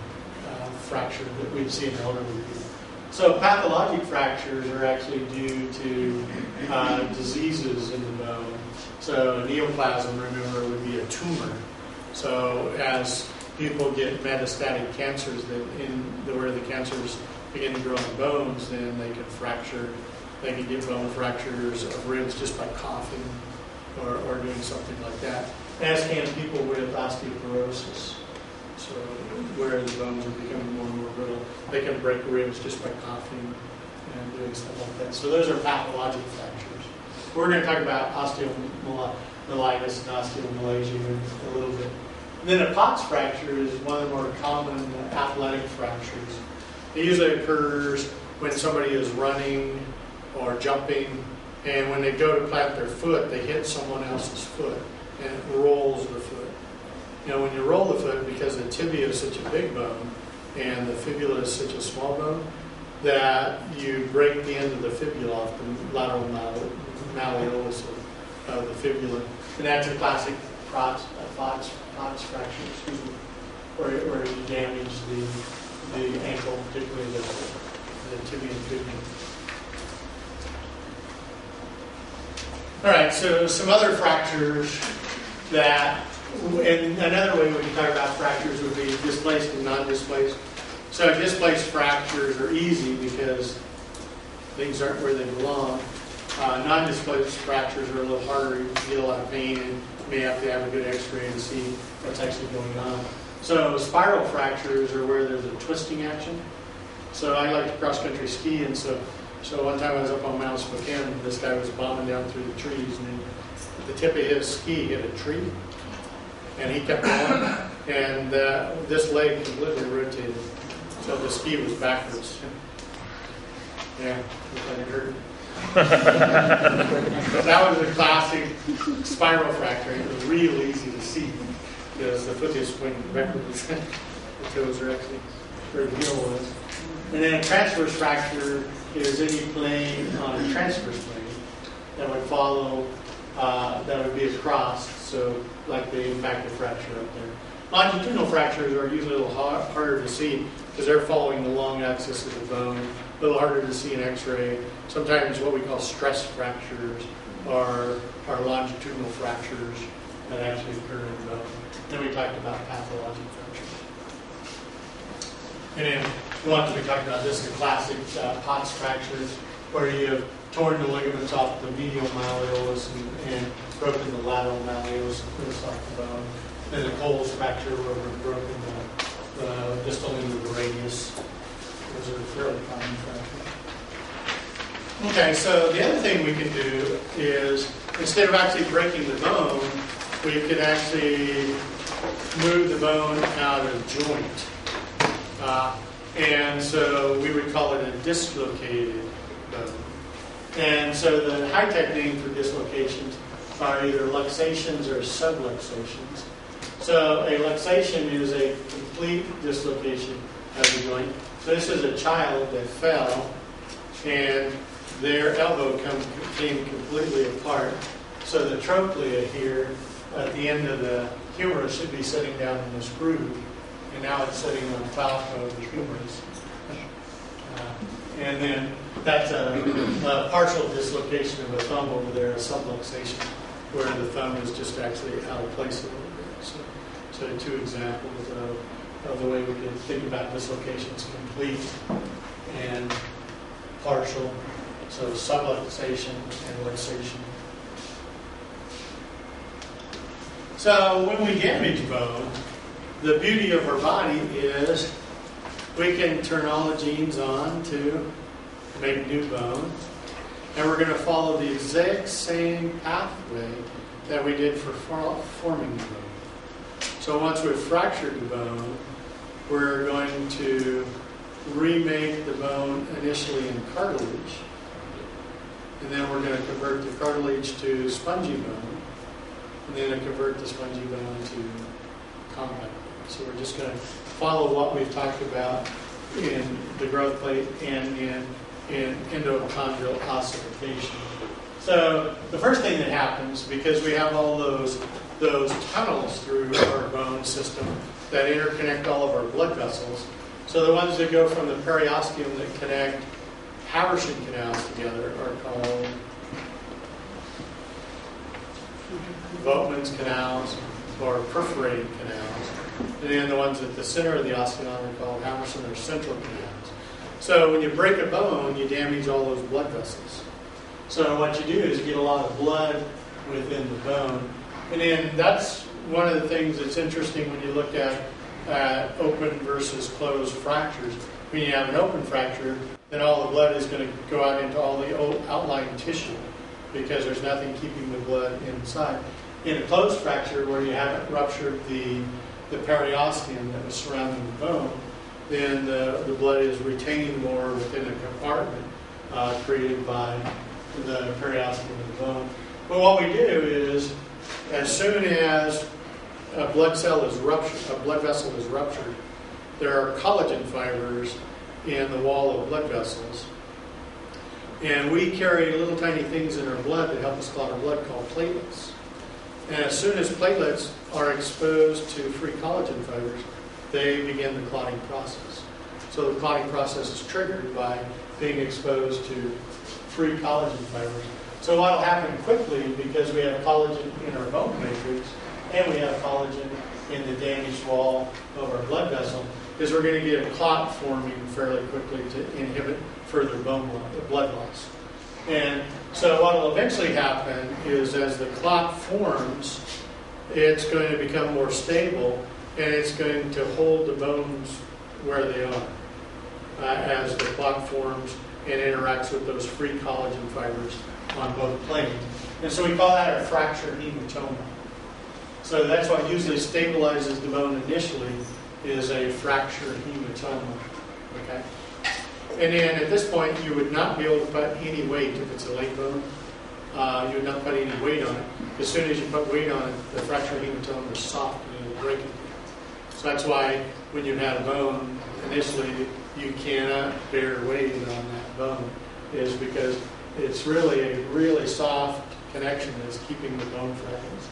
fracture that we'd see in elderly people. So pathologic fractures are actually due to diseases in the bone. So neoplasm, remember, would be a tumor. So as people get metastatic cancers where the cancers begin to grow in the bones, then they can fracture. They can get bone fractures of ribs just by coughing or doing something like that. As can people with osteoporosis. So where the bones are becoming more and more brittle, they can break ribs just by coughing and doing stuff like that. So those are pathologic fractures. We're going to talk about osteomyelitis and osteomalacia a little bit. And then a Potts fracture is one of the more common athletic fractures. It usually occurs when somebody is running or jumping, and when they go to plant their foot, they hit someone else's foot, and it rolls the foot. You know, when you roll the foot, because the tibia is such a big bone and the fibula is such a small bone, that you break the end of the fibula off, the lateral malleolus of the fibula. And that's a classic Potts fracture, where you damage the ankle, particularly the tibia and fibula. All right, so some other fractures that, and another way we can talk about fractures would be displaced and non-displaced. So displaced fractures are easy because things aren't where they belong. Non-displaced fractures are a little harder. You get a lot of pain, and you may have to have a good x-ray to see what's actually going on. So spiral fractures are where there's a twisting action. So I like to cross-country ski, and so one time I was up on Mount Spokane, this guy was bombing down through the trees, and the tip of his ski hit a tree, and he kept going, and this leg completely rotated, so the ski was backwards. Yeah, looked like it hurt. That was a classic spiral fracture. It was real easy to see because the foot is pointing backwards. The toes are actually where the heel was. And then a transverse fracture is any plane on a transverse plane that would follow, that would be across, so like the impacted fracture up there. Longitudinal fractures are usually a little harder to see because they're following the long axis of the bone, a little harder to see in x-ray. Sometimes what we call stress fractures are longitudinal fractures that actually occur in the bone. Then we talked about pathologic fractures. And then the ones we talked about, this is the classic POTS fractures, where you have torn the ligaments off the medial malleolus and broken the lateral malleolus off the bone. Then the Cole's fracture, where we've broken the distal end of the radius. Those are fairly common fractures. Okay, so the other thing we can do is, instead of actually breaking the bone, we could actually move the bone out of joint. And so we would call it a dislocated bone. And so the high-tech name for dislocations are either luxations or subluxations. So a luxation is a complete dislocation of the joint. So this is a child that fell and their elbow came completely apart. So the trochlea here at the end of the humerus should be sitting down in this groove, and now it's sitting on top of the humerus. And then that's a partial dislocation of a thumb over there, a subluxation, where the thumb is just actually out of place a little bit. So two examples of the way we can think about dislocations: complete and partial. So subluxation and luxation. So when we damage bone, the beauty of our body is we can turn all the genes on to make new bone. And we're going to follow the exact same pathway that we did for forming the bone. So once we've fractured the bone, we're going to remake the bone initially in cartilage. And then we're going to convert the cartilage to spongy bone. And then convert the spongy bone to compact bone. So we're just going to follow what we've talked about in the growth plate and in endochondral ossification. So the first thing that happens, because we have all those tunnels through our bone system that interconnect all of our blood vessels, so the ones that go from the periosteum that connect Haversian canals together are called Bowman's canals or perforating canals. And then the ones at the center of the osteon are called Haversian or central canals. So when you break a bone, you damage all those blood vessels. So what you do is you get a lot of blood within the bone. And then that's one of the things that's interesting when you look at open versus closed fractures. When you have an open fracture, then all the blood is going to go out into all the outlying tissue because there's nothing keeping the blood inside. In a closed fracture where you haven't ruptured the periosteum that was surrounding the bone, then the blood is retained more within a compartment created by the periosteum of the bone. But what we do is, as soon as a blood vessel is ruptured, there are collagen fibers in the wall of blood vessels. And we carry little tiny things in our blood that help us clot our blood called platelets. And as soon as platelets are exposed to free collagen fibers, they begin the clotting process. So the clotting process is triggered by being exposed to free collagen fibers. So what will happen quickly, because we have collagen in our bone matrix and we have collagen in the damaged wall of our blood vessel, is we're going to get a clot forming fairly quickly to inhibit further blood loss. And so what will eventually happen is as the clot forms, it's going to become more stable and it's going to hold the bones where they are as the clot forms and interacts with those free collagen fibers on both planes. And so we call that a fracture hematoma. So that's what usually stabilizes the bone initially, is a fracture hematoma. Okay? And then at this point, you would not be able to put any weight if it's a late bone. You would not put any weight on it. As soon as you put weight on it, the fracture hematoma is soft and it'll break it. So that's why when you had a bone, initially you cannot bear weight on that bone, is because it's really a really soft connection that's keeping the bone fragments.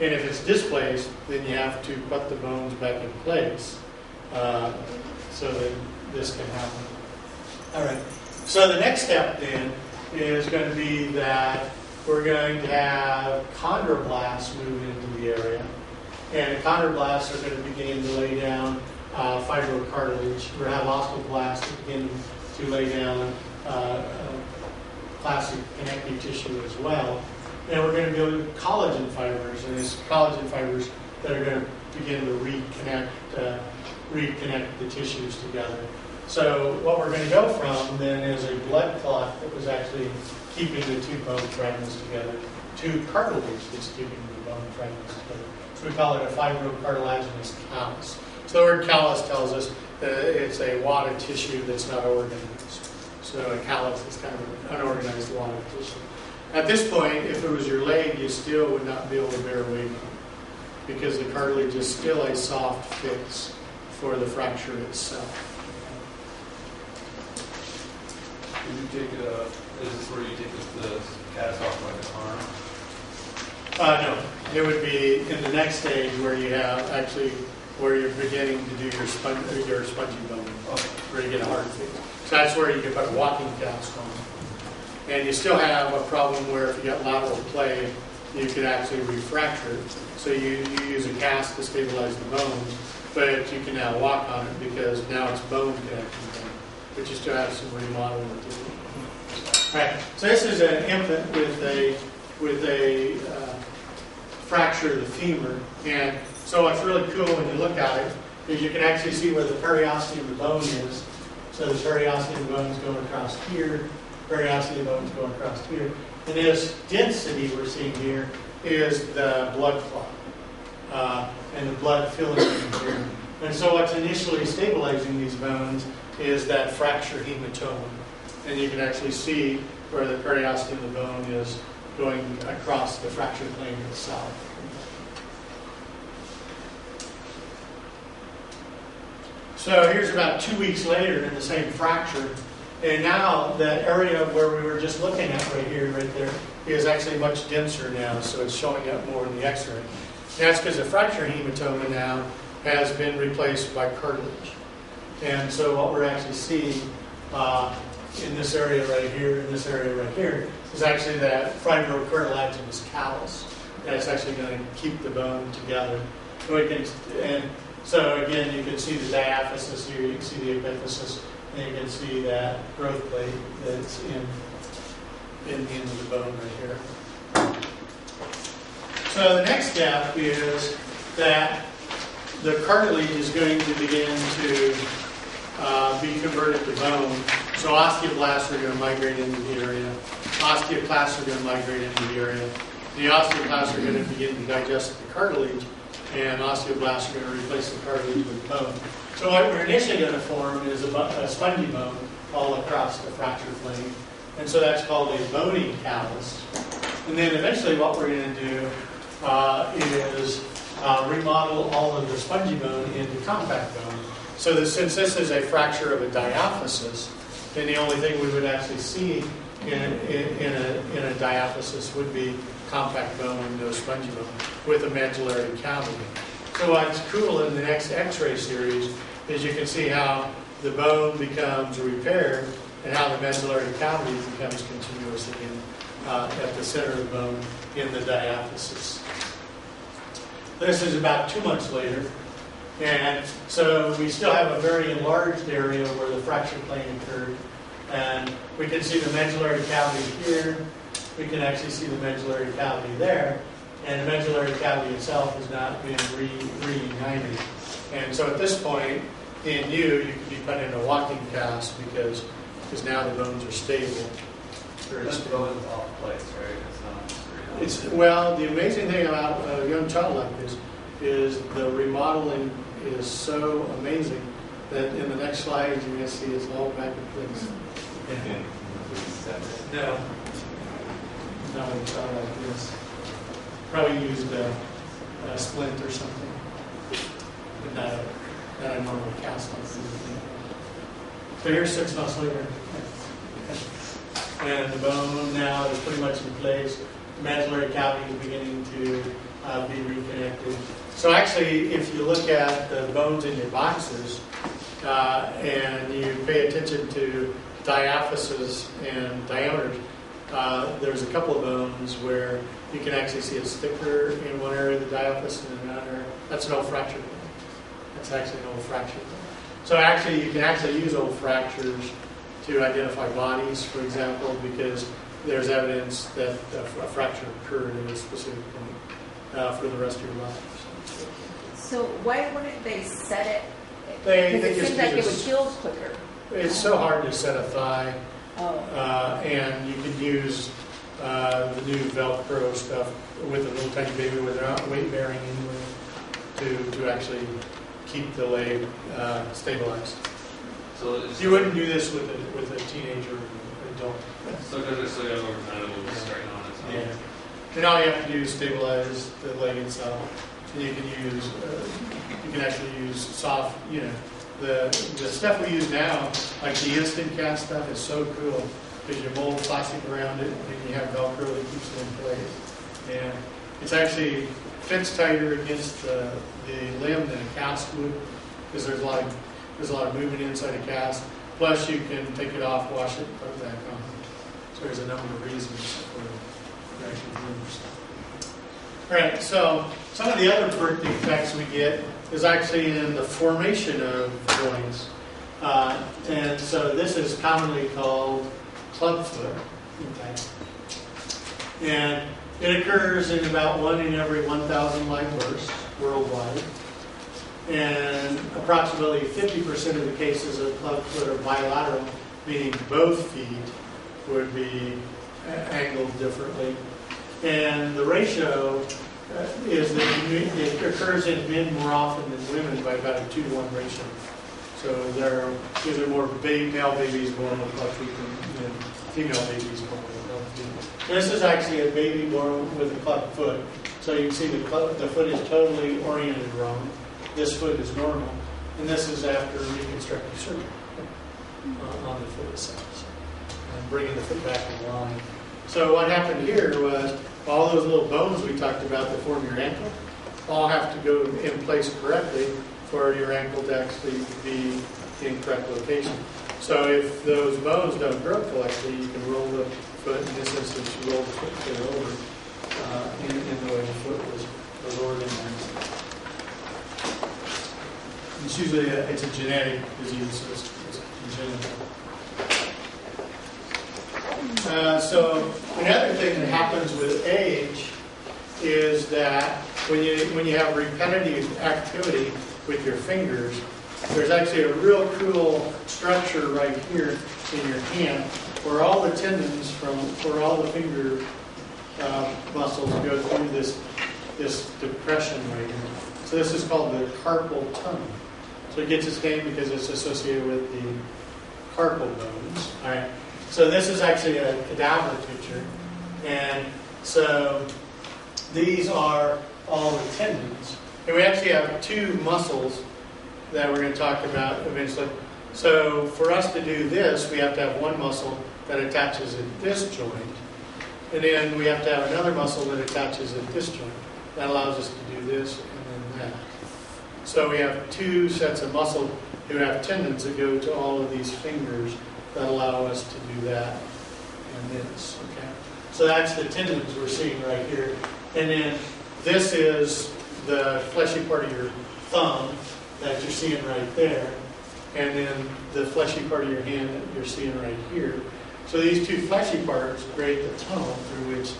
And if it's displaced, then you have to put the bones back in place so that this can happen. All right. So the next step then is going to be that we're going to have chondroblasts move into the area. And chondroblasts are going to begin to lay down fibrocartilage or have osteoblasts that begin to lay down plastic connective tissue as well. And we're going to build collagen fibers, and it's collagen fibers that are going to begin to reconnect the tissues together. So what we're going to go from then is a blood clot that was actually keeping the two bone fragments together, to cartilage that's keeping the bone fragments together. So we call it a fibrocartilaginous callus. So the word callus tells us that it's a wad of tissue that's not organized. So a callus is kind of an unorganized wad of tissue. At this point, if it was your leg, you still would not be able to bear weight on it, because the cartilage is still a soft fix for the fracture itself. Did you take is this where you take the cast off like an arm? No, it would be in the next stage where you have actually where you're beginning to do your spongy bone, where you get a hard fix. So that's where you can put a walking cast on. And you still have a problem where if you got lateral play, you could actually refracture it. So you use a cast to stabilize the bones, but you can now walk on it because now it's bone connection, but you still have some remodeling to do. Right. So this is an infant with a fracture of the femur, and so what's really cool when you look at it is you can actually see where the periosteum of the bone is. So the periosteum of the bone is going across here, periosteum of the bone is going across here, and this density we're seeing here is the blood clot and the blood filling in here. And so what's initially stabilizing these bones is that fracture hematoma. And you can actually see where the periosteum of the bone is going across the fracture plane itself. So here's about 2 weeks later in the same fracture. And now that area where we were just looking at right here, right there, is actually much denser now. So it's showing up more in the x-ray. And that's because the fracture hematoma now has been replaced by cartilage. And so what we're actually seeing in this area right here, in this area right here, is actually that fibrocartilaginous callus. That's actually going to keep the bone together. And so again, you can see the diaphysis here, you can see the epiphysis, and you can see that growth plate that's in the end of the bone right here. So the next step is that the cartilage is going to begin to be converted to bone. So osteoblasts are going to migrate into the area. Osteoclasts are going to migrate into the area. The osteoclasts are going to begin to digest the cartilage, and osteoblasts are going to replace the cartilage with bone. So what we're initially going to form is a spongy bone all across the fracture plane. And so that's called a bony callus. And then eventually what we're going to do is remodel all of the spongy bone into compact bone. So that since this is a fracture of a diaphysis, then the only thing we would actually see in a diaphysis would be compact bone, no spongy bone, with a medullary cavity. So what's cool in the next X-ray series is you can see how the bone becomes repaired and how the medullary cavity becomes continuous again at the center of the bone in the diaphysis. This is about 2 months later. And so we still have a very enlarged area where the fracture plane occurred. And we can see the medullary cavity here. We can actually see the medullary cavity there. And the medullary cavity itself has not been reunited. And so at this point, in you can be put in a walking cast because now the bones are stable. This bone is off place, right? It's not Well, the amazing thing about a young child like this is the remodeling is so amazing that in the next slide you're going to see it's all back in place. No. Not a child like this. Probably used a splint or something. But not a normal cast like this. So here's 6 months later. And the bone now is pretty much in place. The medullary cavity is beginning to be reconnected. So actually, if you look at the bones in your boxes and you pay attention to diaphysis and diameters, there's a couple of bones where you can actually see it's thicker in one area of the diaphysis and in another. That's an old fracture bone. It's actually an old fracture. So actually, you can actually use old fractures to identify bodies, for example, because there's evidence that a fracture occurred at a specific point for the rest of your life. So why wouldn't they set it? They Because it just seems like it would use- heal quicker. It's so hard to set a thigh, Oh. and you can use the new Velcro stuff with a little tiny baby where they're not weight bearing anyway to actually keep the leg stabilized. So it's, You wouldn't do this with a teenager or adult. so because it's still got over kind of straight on its own. Yeah. And all you have to do is stabilize the leg itself. And you can use, you can actually use soft, the stuff we use now, like the instant cast stuff, is so cool because you mold plastic around it and you have Velcro that keeps it in place. And it's actually fits tighter against the limb than a cast would because there's a lot of movement inside a cast. Plus, you can take it off, wash it, and put it back on. So there's a number of reasons for actually doing this. All right, so some of the other birth defects we get is actually in the formation of joints. And so this is commonly called clubfoot. Okay. And it occurs in about 1 in every 1,000 live births worldwide. And approximately 50% of the cases of clubfoot are bilateral, meaning both feet would be angled differently. And the ratio is that it occurs in men more often than women by about a 2-to-1 ratio. So there are either more male babies born with club feet than female babies born with club feet. This is actually a baby born with a club foot. So you can see the foot is totally oriented wrong. This foot is normal. And this is after reconstructive surgery on the foot itself. And bringing the foot back in line. So what happened here was all those little bones we talked about that form your ankle all have to go in place correctly for your ankle to actually be in correct location. So if those bones don't grow correctly, you can roll the foot. In this instance, you roll the foot over in the way the foot was organized. It's usually it's a genetic disease, so it's congenital. So another thing that happens with age is that when you have repetitive activity with your fingers, there's actually a real cool structure right here in your hand where all the tendons where all the finger muscles go through this depression right here. So this is called the carpal tunnel. So it gets its name because it's associated with the carpal bones. All right. So this is actually a cadaver picture. And so these are all the tendons. And we actually have 2 muscles that we're going to talk about eventually. So for us to do this, we have to have one muscle that attaches at this joint. And then we have to have another muscle that attaches at this joint. That allows us to do this and then that. So we have 2 sets of muscle who have tendons that go to all of these fingers that allow us to do that and this. Okay. So that's the tendons we're seeing right here. And then this is the fleshy part of your thumb that you're seeing right there. And then the fleshy part of your hand that you're seeing right here. So these 2 fleshy parts create the tunnel through which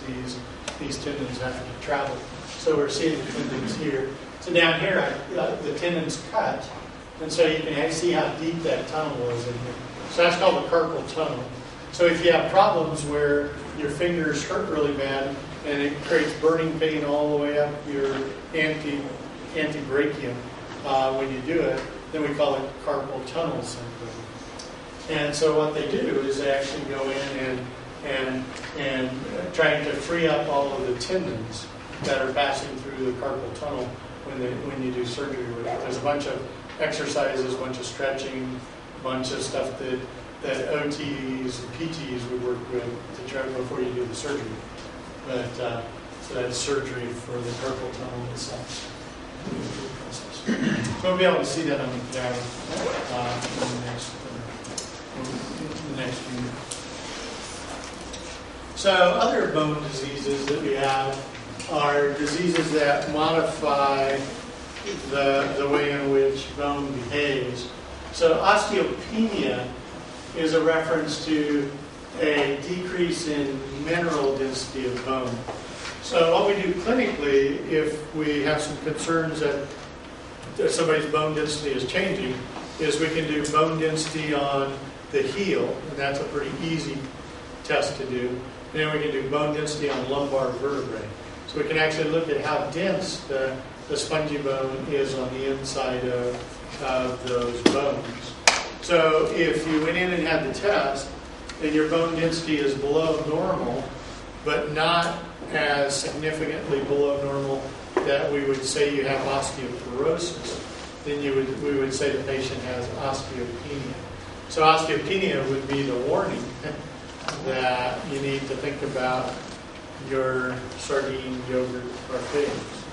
these tendons have to travel. So we're seeing the tendons here. So down here, the tendons cut, and so you can see how deep that tunnel was in here. So that's called the carpal tunnel. So if you have problems where your fingers hurt really bad and it creates burning pain all the way up your antebrachium when you do it, then we call it carpal tunnel syndrome. And so what they do is they actually go in and trying to free up all of the tendons that are passing through the carpal tunnel when you do surgery with it. There's a bunch of exercises, a bunch of stretching, a bunch of stuff that OTs and PTs would work with to try before you do the surgery. But so that's surgery for the carpal tunnel itself. So we'll be able to see that on the cadaver in the next unit. So other bone diseases that we have are diseases that modify the way in which bone behaves. So osteopenia is a reference to a decrease in mineral density of bone. So what we do clinically, if we have some concerns that somebody's bone density is changing, is we can do bone density on the heel, and that's a pretty easy test to do. And then we can do bone density on lumbar vertebrae. So we can actually look at how dense the spongy bone is on the inside of those bones. So if you went in and had the test, and your bone density is below normal, but not as significantly below normal that we would say you have osteoporosis, then we would say the patient has osteopenia. So osteopenia would be the warning that you need to think about your sardine, yogurt, or figs,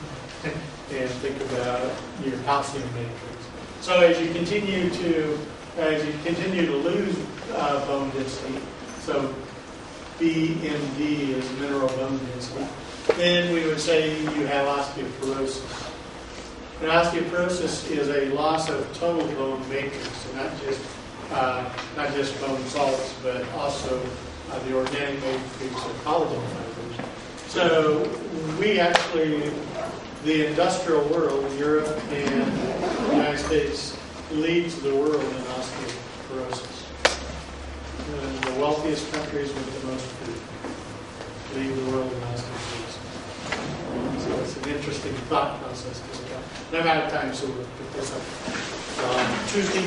and think about your calcium matrix. So as you continue to lose bone density, so BMD is mineral bone density, then we would say you have osteoporosis. And osteoporosis is a loss of total bone matrix, so not just bone salts, but also the organic matrix of collagen fibers. So we actually, the industrial world, Europe and the United States, leads the world in osteoporosis. And the wealthiest countries with the most food lead the world in osteoporosis. So it's an interesting thought process to look at. And I'm out of time, so we'll pick this up Tuesday.